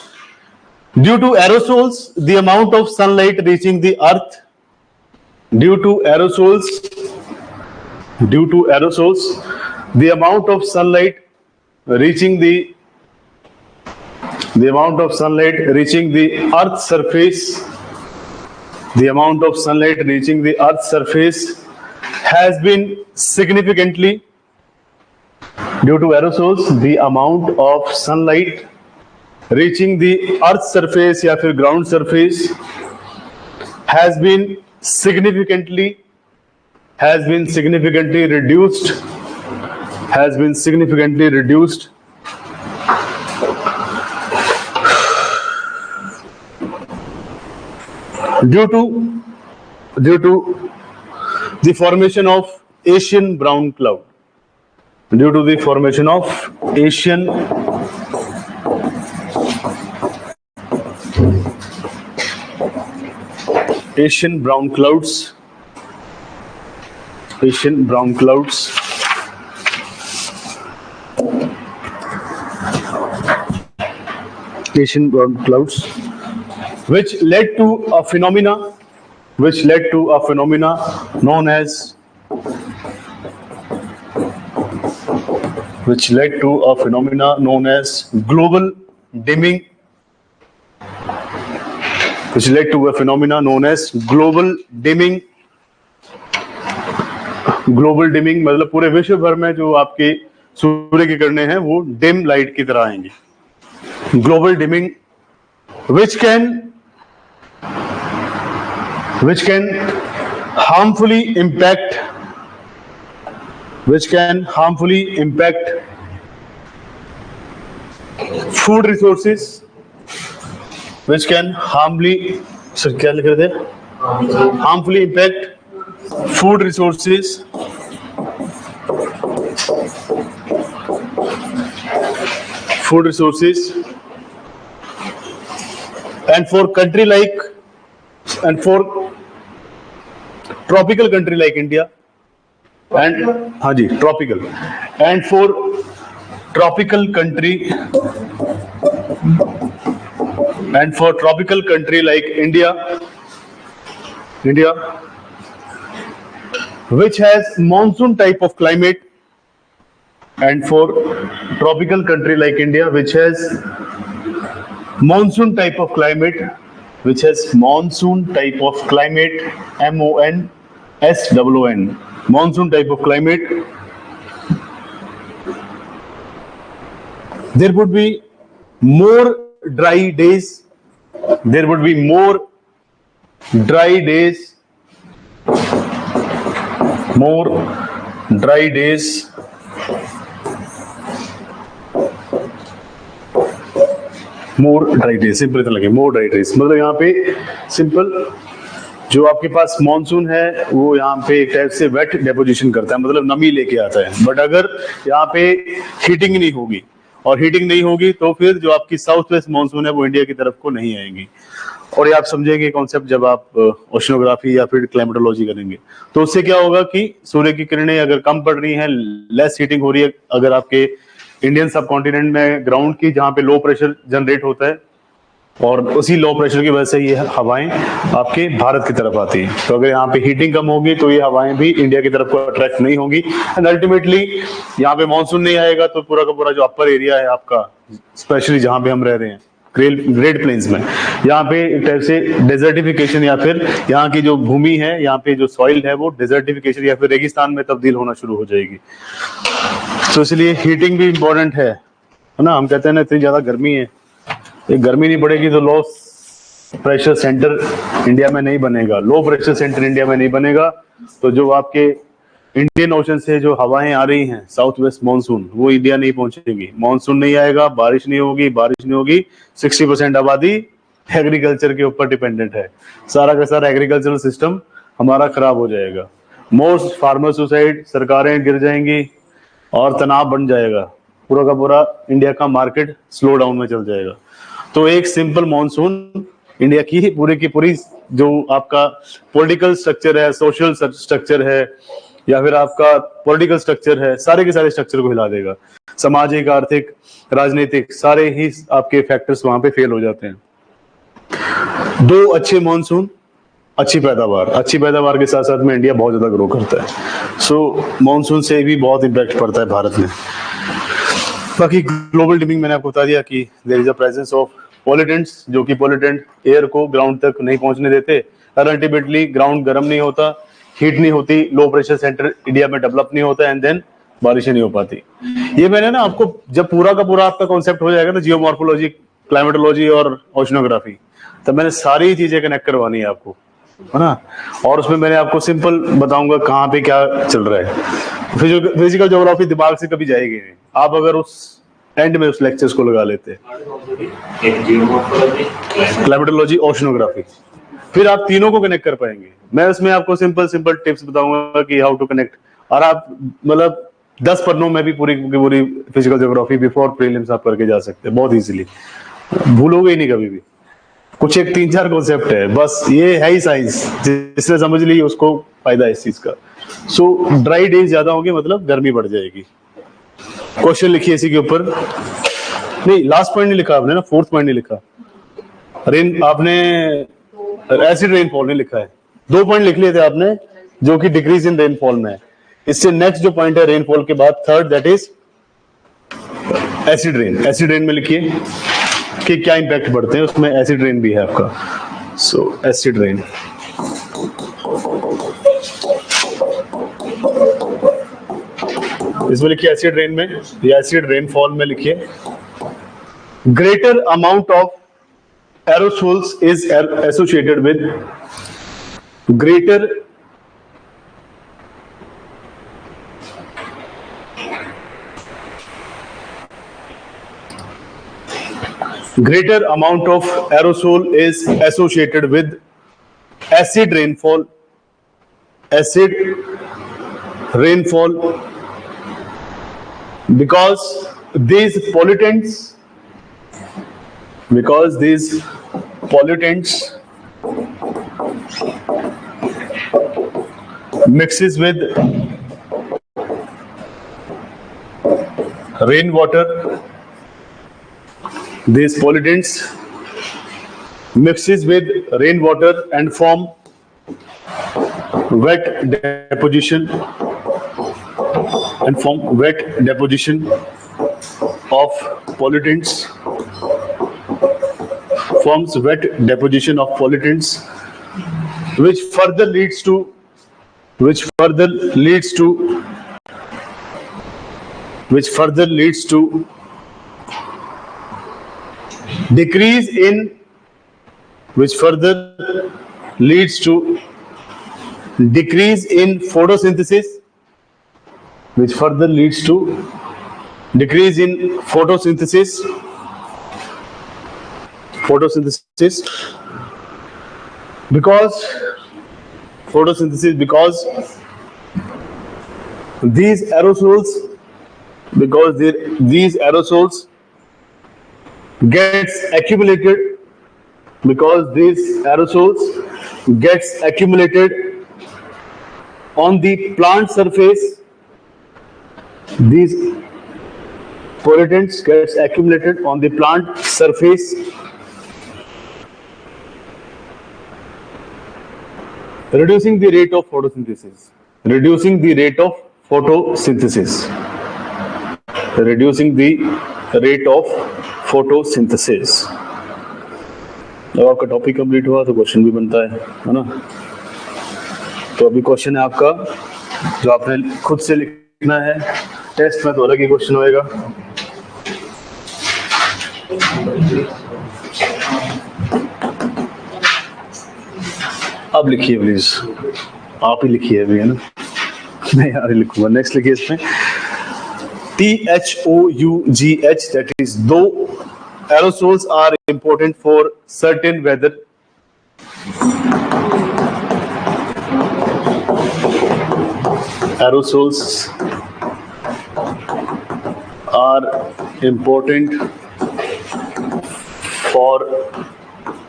due to aerosols the amount of sunlight reaching the earth, due to aerosols the amount of sunlight reaching the earth's surface, the amount of sunlight reaching the earth's surface has been significantly, due to aerosols the amount of sunlight reaching the earth's surface या फिर ground surface has been significantly reduced, due to the formation of Asian brown cloud, due to the formation of Asian brown clouds, which led to a phenomena known as global dimming, global dimming मतलब पूरे विश्व भर में जो आपके सूर्य की किरणें हैं वो डिम लाइट की तरह आएंगी। Global dimming which can harmfully impact food resources, harmfully impact food resources, and for tropical country like India, and tropical country like India, which has monsoon type of climate, and for tropical country like India which has monsoon type of climate, monsoon type of climate, there would be more dry days, simple इतना लगे, मोर dry days मतलब यहाँ पे simple जो आपके पास monsoon है वो यहाँ पे एक टाइप से वेट डेपोजिशन करता है, मतलब नमी लेके आता है। बट अगर यहाँ पे हीटिंग नहीं होगी तो फिर जो आपकी साउथ वेस्ट मॉनसून है वो इंडिया की तरफ को नहीं आएंगी। और ये आप समझेंगे कॉन्सेप्ट जब आप ओशनोग्राफी या फिर क्लाइमेटोलॉजी करेंगे। तो उससे क्या होगा कि सूर्य की किरणें अगर कम पड़ रही हैं, लेस हीटिंग हो रही है, अगर आपके इंडियन सब कॉन्टिनेंट में ग्राउंड की जहां पे लो प्रेशर जनरेट होता है और उसी लो प्रेशर की वजह से ये हवाएं आपके भारत की तरफ आती हैं, तो अगर यहाँ पे हीटिंग कम होगी तो ये हवाएं भी इंडिया की तरफ को अट्रैक्ट नहीं होंगी एंड अल्टीमेटली यहाँ पे मानसून नहीं आएगा तो पूरा का पूरा जो अपर एरिया है आपका, स्पेशली जहां पे हम रह रहे हैं, ग्रेट प्लेन्स में। यहाँ पे एक टाइप से डेजर्टिफिकेशन या फिर यहाँ की जो भूमि है, यहाँ पे जो सॉइल है वो डेजर्टिफिकेशन या फिर रेगिस्तान में तब्दील होना शुरू हो जाएगी। तो इसलिए हीटिंग भी इम्पोर्टेंट है ना। हम कहते हैं ना इतनी ज्यादा गर्मी है, ये गर्मी नहीं पड़ेगी तो लो प्रेशर सेंटर इंडिया में नहीं बनेगा। लो प्रेशर सेंटर इंडिया में नहीं बनेगा तो जो आपके इंडियन ओशन से जो हवाएं आ रही हैं साउथ वेस्ट मानसून, वो इंडिया नहीं पहुंचेगी। मानसून नहीं आएगा, बारिश नहीं होगी, बारिश नहीं होगी। 60% आबादी एग्रीकल्चर के ऊपर डिपेंडेंट है। सारा का सारा एग्रीकल्चरल सिस्टम हमारा खराब हो जाएगा। मोस्ट फार्मर सुसाइड, सरकारें गिर जाएंगी और तनाव बन जाएगा। पूरा का पूरा इंडिया का मार्केट स्लो डाउन में चल जाएगा। तो एक सिंपल मानसून इंडिया की पूरी जो आपका पॉलिटिकल स्ट्रक्चर है, सोशल स्ट्रक्चर है या फिर आपका पॉलिटिकल स्ट्रक्चर है, सारे के सारे स्ट्रक्चर को हिला देगा। सामाजिक, आर्थिक, राजनीतिक सारे ही आपके फैक्टर्स वहां पे फेल हो जाते हैं। 2 अच्छे मानसून, अच्छी पैदावार के साथ साथ में इंडिया बहुत ज्यादा ग्रो करता है। सो मानसून से भी बहुत इम्पैक्ट पड़ता है भारत में। बाकी ग्लोबल डिमिंग मैंने आपको बता दिया कि there is a presence of pollutants, जो कि पॉल्यूटेंट एयर को ग्राउंड तक नहीं पहुंचने देते। अल्टीमेटली ग्राउंड गर्म नहीं होता, हीट नहीं होती, लो प्रेशर सेंटर इंडिया में डेवलप नहीं होता एंड देन बारिशें नहीं हो पाती। ये मैंने ना आपको जब पूरा का पूरा आपका कॉन्सेप्ट हो जाएगा ना, जियोमॉर्फोलॉजी, क्लाइमेटोलॉजी और ओशनोग्राफी, तब मैंने सारी चीजें कनेक्ट करवानी है आपको, है ना। और उसमें मैंने आपको सिंपल बताऊंगा कहाँ पे क्या चल रहा है। फिजिकल ज्योग्राफी दिमाग से कभी जाएगी नहीं, आप अगर उस एंड में उस लेक्चर्स को लगा लेते हैं। क्लाइमेटोलॉजी, ओशनोग्राफी, फिर आप तीनों को कनेक्ट कर पाएंगे। मैं उसमें आपको सिंपल टिप्स बताऊंगा कि हाउ टू कनेक्ट, और आप मतलब 10 पन्नों में भी पूरी फिजिकल ज्योग्राफी बिफोर प्रीलिम्स आप करके जा सकते हैं बहुत इजीली, भूलोगे ही नहीं कभी भी। कुछ एक 3-4 कॉन्सेप्ट है बस, ये है ही साइंस, जिसने समझ ली उसको फायदा है इस चीज का। सो ड्राई डेज ज्यादा होंगे मतलब गर्मी बढ़ जाएगी। क्वेश्चन लिखिए इसी के ऊपर। नहीं, लास्ट पॉइंट नहीं लिखा आपने ना, 4th पॉइंट नहीं लिखा। आपने एसिड रेनफॉल नहीं लिखा है। 2 पॉइंट लिख लिए थे आपने जो कि डिक्रीज इन रेनफॉल में है। इससे नेक्स्ट जो पॉइंट है रेनफॉल के बाद 3rd, that is acid rain. Acid rain में लिखिए कि क्या इंपैक्ट पड़ते हैं, उसमें एसिड रेन भी है आपका। सो एसिड रेन, इसमें लिखिए एसिड रेन में या एसिड रेनफॉल में लिखिए greater amount of aerosols is associated with greater amount of aerosol is associated with acid rainfall because these pollutants mixes with rainwater. These pollutants mixes with rainwater and form wet deposition of pollutants. Forms wet deposition of pollutants, which further leads to decrease in photosynthesis, because these aerosols gets accumulated on the plant surface. These pollutants gets accumulated on the plant surface, reducing the rate of photosynthesis. जब आपका topic complete हुआ तो question भी बनता है ना। तो अभी क्वेश्चन है आपका जो आपने खुद से लिखना है, टेस्ट में तो अलग ही क्वेश्चन होएगा। अब लिखिए प्लीज, आप ही लिखिए अभी, है ना, मैं यार लिखूंगा। नेक्स्ट लिखिए इसमें THOUGH, that is, though aerosols are important for certain weather, aerosols are important for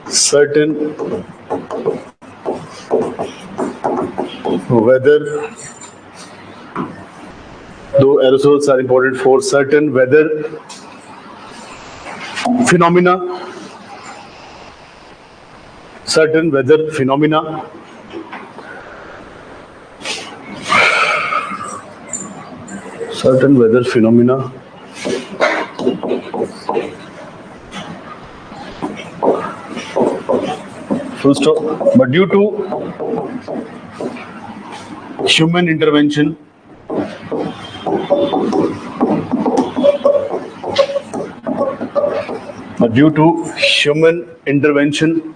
certain weather, though aerosols are important for certain weather phenomena, certain weather phenomena, certain weather phenomena full stop, but due to human intervention, due to human intervention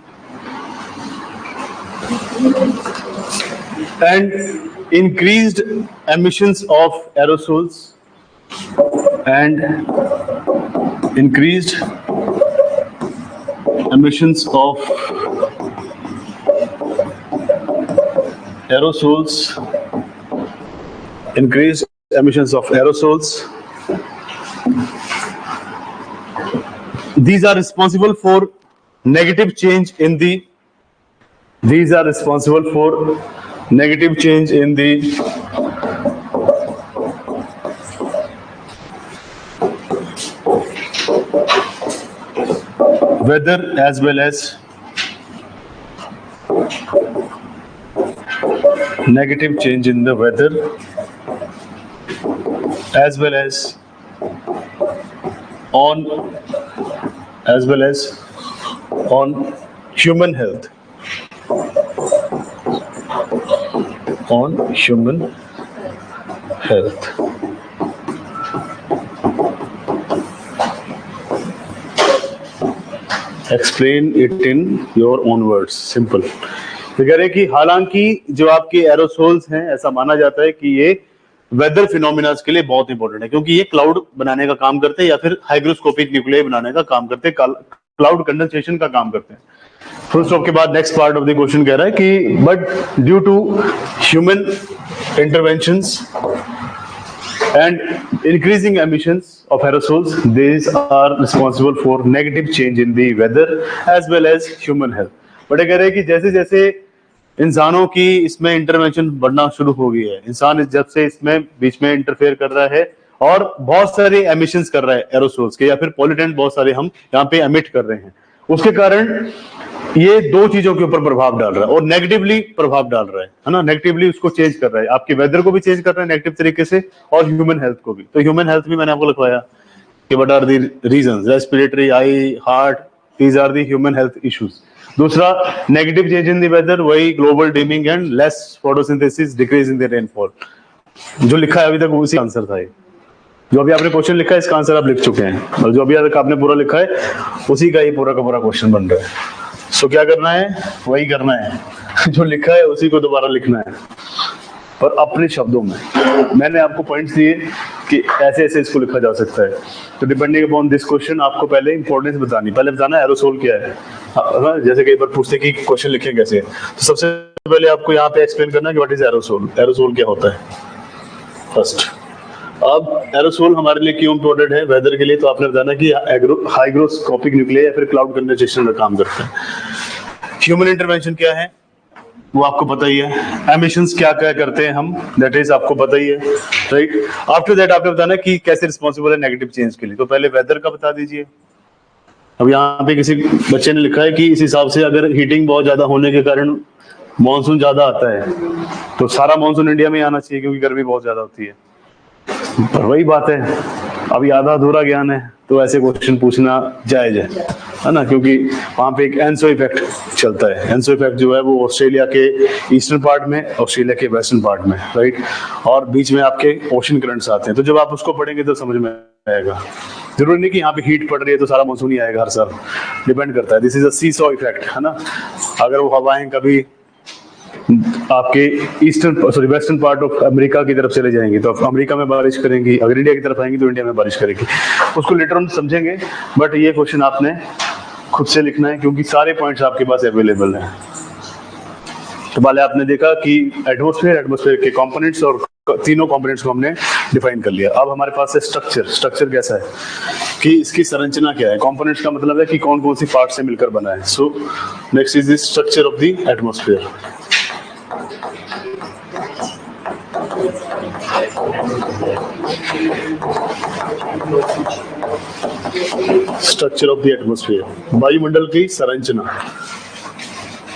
and increased emissions of aerosols and increased emissions of aerosols, increased emissions of aerosols, these are responsible for negative change in the, these are responsible for negative change in the weather as well as negative change in the weather as well as on human health, on human health. Explain it in your own words. Simple. तो कह रहे कि हालांकि जो आपके aerosols हैं, ऐसा माना जाता है कि ये वेदर फिनोमिनास के लिए बहुत इंपॉर्टेंट है, क्योंकि ये क्लाउड बनाने का काम करते हैं या फिर हाइग्रोस्कोपिक न्यूक्लियाई बनाने का काम करते हैं, क्लाउड कंडेंसेशन का काम करते हैं। फुल स्टॉप के बाद next part of the question कह रहा है कि but due to human interventions and increasing emissions of aerosols, these are responsible for negative change in the weather as well as human health. But कह रहे हैं कि जैसे जैसे इंसानों की इसमें इंटरवेंशन बढ़ना शुरू हो गई है, इंसान जब से इसमें बीच में इंटरफेयर कर रहा है और बहुत सारे एमिशंस कर रहा है एरोसोल्स के या फिर पॉल्यूटेंट बहुत सारे हम यहाँ पे एमिट कर रहे हैं, उसके कारण ये दो चीजों के ऊपर प्रभाव डाल रहा है और नेगेटिवली प्रभाव डाल रहा है ना, नेगेटिवली उसको चेंज कर रहा है, आपके वेदर को भी चेंज कर रहा है नेगेटिव तरीके से और ह्यूमन हेल्थ को भी। तो ह्यूमन हेल्थ भी मैंने आपको लिखवाया कि what are the reasons, respiratory, eye, heart, these are the human health issues. दूसरा negative change in the weather, वही global dimming and less photosynthesis, decrease in the rainfall. जो लिखा है अभी तक उसी आंसर था ये, जो अभी आपने क्वेश्चन लिखा है इसका आंसर आप लिख चुके हैं, और जो अभी तक आपने पूरा लिखा है उसी का ये पूरा का पूरा क्वेश्चन बन रहा है। सो क्या करना है, वही करना है जो लिखा है उसी को दोबारा लिखना है, पर अपने शब्दों में। मैंने आपको पॉइंट्स दिए कि ऐसे ऐसे इसको लिखा जा सकता है, तो डिपेंडिंग अपॉन दिस क्वेश्चन आपको पहले इंपॉर्टेंस बतानी, पहले बताना एरोसोल क्या है। जैसे कई बार पूछते कि क्वेश्चन लिखें कैसे, तो सबसे पहले आपको यहाँ पे एक्सप्लेन करना है कि व्हाट इज एरोसोल, एरोसोल क्या होता है फर्स्ट। अब एरोसोल हमारे लिए क्यों इम्पोर्टेंट है वेदर के लिए, तो आपने बताना कि हाइग्रोस्कोपिक न्यूक्लियाई या फिर क्लाउड कंडेंसेशन का काम करता है। ह्यूमन इंटरवेंशन क्या है वो आपको पता ही है, एमिशंस क्या क्या करते हैं हम, दैट इज आपको पता ही है, राइट। आफ्टर दैट आपने बताना कि कैसे रिस्पॉन्सिबल है नेगेटिव चेंज के लिए, तो पहले वेदर का बता दीजिए। अब यहाँ पे किसी बच्चे ने लिखा है कि इस हिसाब से अगर हीटिंग बहुत ज्यादा होने के कारण मानसून ज्यादा आता है तो सारा मानसून इंडिया में आना चाहिए क्योंकि गर्मी बहुत ज्यादा होती है, पर वही बात है अभी आधा अधूरा ज्ञान है, तो ऐसे क्वेश्चन पूछना जायज है। है ना, क्योंकि वहाँ पे एक एनसो इफेक्ट चलता है। एनसो इफेक्ट जो है वो ऑस्ट्रेलिया के ईस्टर्न पार्ट में, ऑस्ट्रेलिया के वेस्टर्न पार्ट में, राइट, और बीच में आपके ओशन करंट्स आते हैं। तो जब आप उसको पढ़ेंगे तो समझ में आएगा। जरूरी नहीं कि यहाँ पे हीट पड़ रही है तो सारा मानसून ही आएगा हर साल, डिपेंड करता है। This is a seesaw effect, है ना। अगर वो हवाएं कभी आपके eastern sorry western part of America की तरफ चले जाएंगी तो अमेरिका में बारिश करेंगी, अगर इंडिया की तरफ आएंगी तो इंडिया में बारिश करेगी। उसको लेटर ऑन समझेंगे, बट ये क्वेश्चन आपने खुद से लिखना है क्योंकि सारे पॉइंट्स आपके पास अवेलेबल हैं। तो पहले आपने देखा कि एटमॉस्फेयर के कंपोनेंट्स और तीनों कंपोनेंट्स को हमने डिफाइन कर लिया। अब हमारे पास है स्ट्रक्चर। स्ट्रक्चर कैसा है कि इसकी संरचना क्या है। कंपोनेंट्स का मतलब है कि कौन कौन सी पार्ट से मिलकर बना है। So next is the structure of the atmosphere. Structure of the atmosphere, वायुमंडल की संरचना।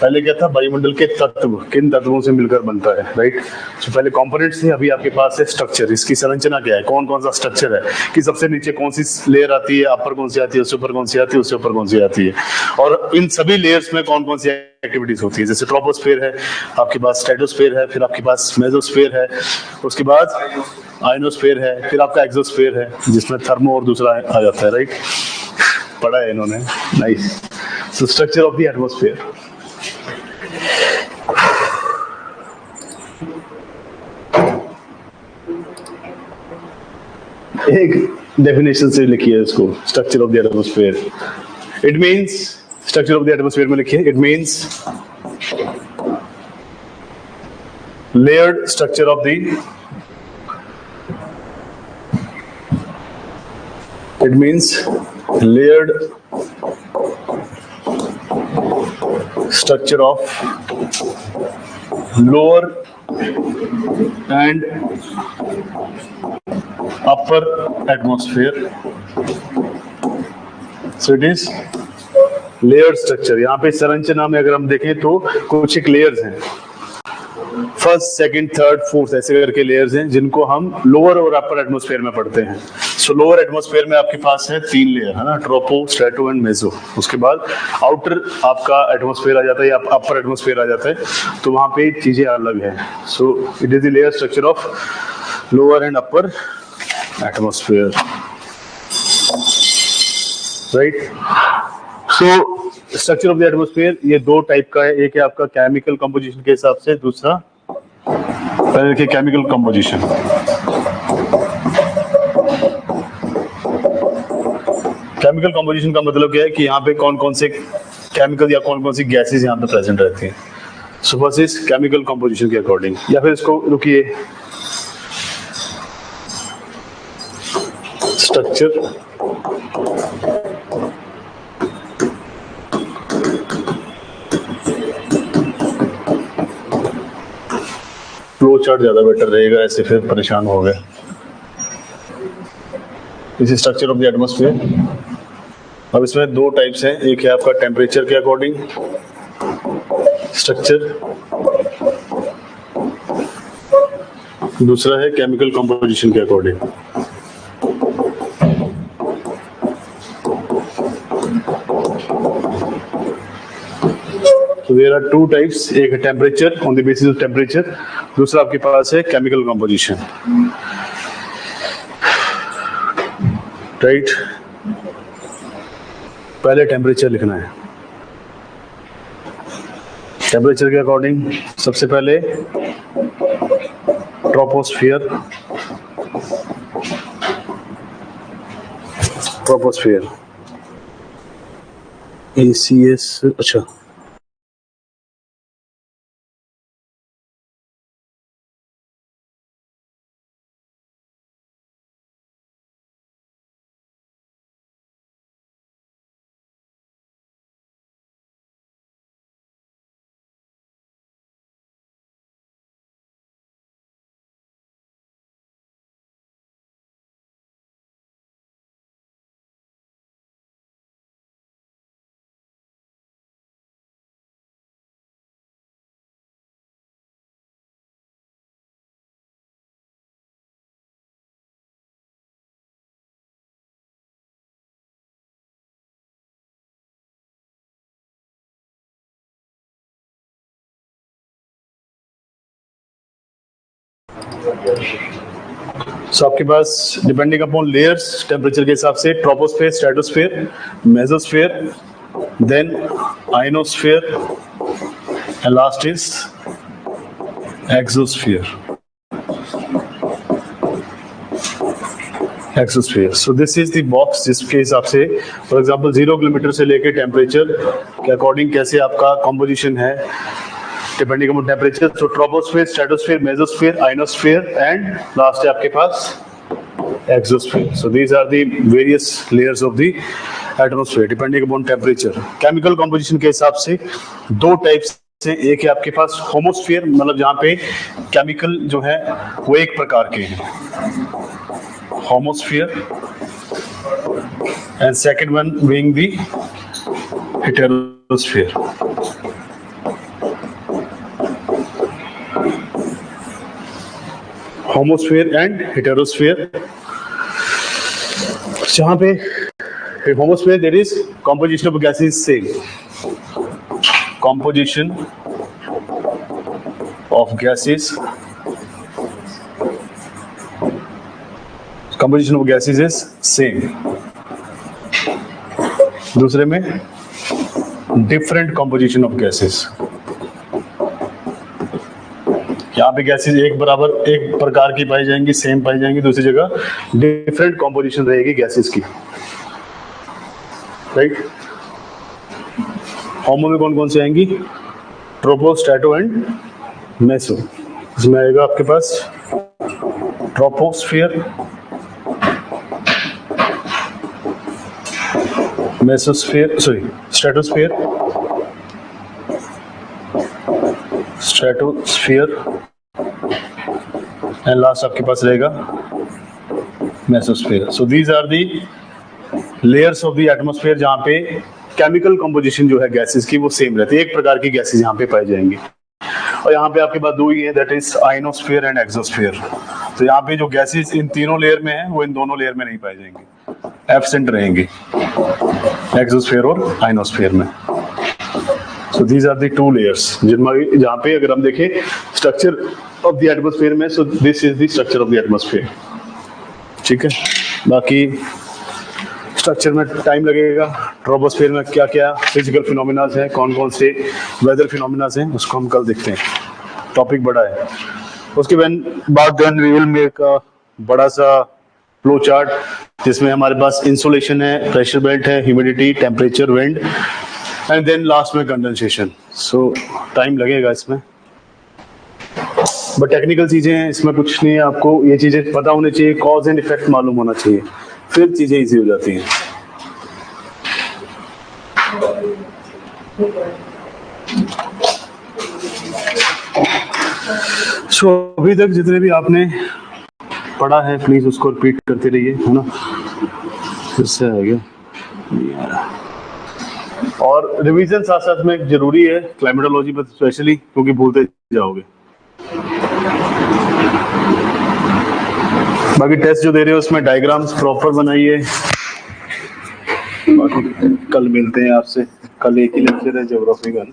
पहले क्या था, वायुमंडल के तत्व किन तत्वों से मिलकर बनता है, राइट। तो पहले कंपोनेंट्स थे, अभी आपके पास है स्ट्रक्चर। इसकी संरचना क्या है, कौन कौन सा स्ट्रक्चर है, कि सबसे नीचे कौन सी लेयर आती है, अपर कौन सी आती है, उससे ऊपर कौन सी आती है, उससे ऊपर कौन सी आती है, और इन सभी लेयर्स में कौन कौन सी एक्टिविटीज होती है। जैसे ट्रोपोस्फेयर है, आपके पास स्ट्रेटोस्फेयर है, फिर आपके पास मेसोस्फेयर है, उसके बाद आयनोस्फेयर है, फिर आपका एक्सोस्फेयर है जिसमें थर्मो और दूसरा आ जाता है, राइट। पढ़ा है इन्होंने, nice. So structure of the atmosphere. एक डेफिनेशन से लिखिए इसको, structure of the atmosphere. It means, structure of the atmosphere में लिखिए, it means layered structure of the, it means layered structure of lower and upper atmosphere. So it is layered structure. यहाँ पे संरचना में अगर हम देखें तो कुछ एक लेयर्स हैं, फर्स्ट, सेकंड, थर्ड, फोर्थ, ऐसे करके लेयर्स हैं जिनको हम लोअर और अपर एटमॉस्फेयर में पढ़ते हैं। सो लोअर एटमॉस्फेयर में आपके पास है 3 लेयर, है ना, ट्रोपो, स्ट्रेटो एंड मेसो। उसके बाद आउटर आपका एटमॉस्फेयर आ जाता है या अपर एटमॉस्फेयर आ जाता है, तो वहां पे चीजें अलग हैं। So it is the layer structure of lower and upper atmosphere, right. So structure of the atmosphere ये दो टाइप का है। एक है आपका केमिकल कंपोजिशन के हिसाब से, दूसरा पहले देखिए केमिकल कंपोजिशन। केमिकल कंपोजिशन का मतलब क्या है कि यहाँ पे कौन कौन से केमिकल या कौन कौन सी गैसेस यहाँ पे प्रेजेंट रहती हैं। So first is chemical composition के अकॉर्डिंग, या फिर इसको रुकिए, स्ट्रक्चर फ्लो चार्ट ज्यादा बेटर रहेगा, ऐसे फिर परेशान हो गए। This is structure of the atmosphere. अब इसमें दो टाइप्स हैं, एक है आपका टेम्परेचर के अकॉर्डिंग स्ट्रक्चर, दूसरा है केमिकल कंपोजिशन के according. So there are two types, एक है temperature, on the basis of temperature, दूसरा आपके पास है केमिकल कंपोजिशन, राइट। पहले टेम्परेचर लिखना है। टेम्परेचर के अकॉर्डिंग सबसे पहले ट्रोपोस्फियर, ट्रोपोस्फियर ACS, अच्छा सो आपके पास डिपेंडिंग अपॉन लेयर्स टेम्परेचर के हिसाब से troposphere, stratosphere, mesosphere, then ionosphere and last is exosphere. Exosphere. So this is the box जिसके हिसाब से फॉर एग्जांपल 0 किलोमीटर से लेके टेम्परेचर के अकॉर्डिंग कैसे आपका कॉम्पोजिशन है depending upon temperature. So troposphere, stratosphere, mesosphere, ionosphere and last है आपके पास exosphere. So these are the various layers of the atmosphere depending upon temperature. Chemical composition के हिसाब से दो टाइप्स से, एक है आपके पास होमोस्फेयर, मतलब जहां पे केमिकल जो है वो एक प्रकार के हैं, homosphere, and second one being the heterosphere. Homosphere and heterosphere. जहां पे homosphere there is composition of gases same, composition of gases, composition of gases is same. दूसरे में different composition of gases. यहाँ पे गैसेस एक बराबर एक प्रकार की पाई जाएंगी, सेम पाई जाएंगी, दूसरी जगह डिफरेंट कॉम्पोजिशन रहेगी गैसेस की, राइट. होमो में कौन कौन से आएंगी? Tropo, strato and meso. इसमें आएगा आपके पास troposphere, mesosphere, sorry stratosphere, stratosphere and last आपके पास रहेगा mesosphere. So these are the layers of the atmosphere जहां पे केमिकल कंपोजिशन जो है गैसेस की वो सेम रहती है, एक प्रकार की गैसेस यहाँ पे पाई जाएंगी. और यहाँ पे आपके पास दो ही है, that is ionosphere and exosphere. तो यहाँ पे जो गैसेस इन तीनों लेयर में है वो इन दोनों लेयर में नहीं पाई जाएंगी, एब्सेंट रहेंगी एक्सोस्फीयर और आयनोस्फीयर में. So these are the two layers जिनमें जहाँ पे अगर हम देखें स्ट्रक्चर ऑफ द एटमॉस्फेयर में, सो this is the structure of the atmosphere. ठीक है, बाकी स्ट्रक्चर में टाइम लगेगा. ट्रोपोस्फेयर में क्या क्या फिजिकल फिनोमिनाज हैं, कौन कौन से वेदर फिनोमिनाज हैं, उसको हम कल देखते हैं. टॉपिक बड़ा है. उसके बाद then we will make a बड़ा सा फ्लो चार्ट जिसमें हमारे पास इंसुलेशन है, प्रेशर बेल्ट है, humidity, temperature, wind and then last में कंडेंसेशन. सो टाइम लगेगा इसमें, बट टेक्निकल चीजें हैं, इसमें कुछ नहीं है. आपको ये चीजें पता होनी चाहिए, कॉज एंड इफेक्ट मालूम होना चाहिए, फिर चीजें इजी हो जाती हैं. सो अभी तक जितने भी आपने पढ़ा है प्लीज उसको रिपीट करते रहिए, है ना. इससे आ गया. और रिवीजन साथ साथ में जरूरी है क्लाइमेटोलॉजी पर स्पेशली, क्योंकि भूलते जाओगे. बाकी टेस्ट जो दे रहे हो उसमें डायग्राम्स प्रॉपर बनाइए. बाकी कल मिलते हैं आपसे. कल एक ही लेक्चर है ज्योग्राफी का.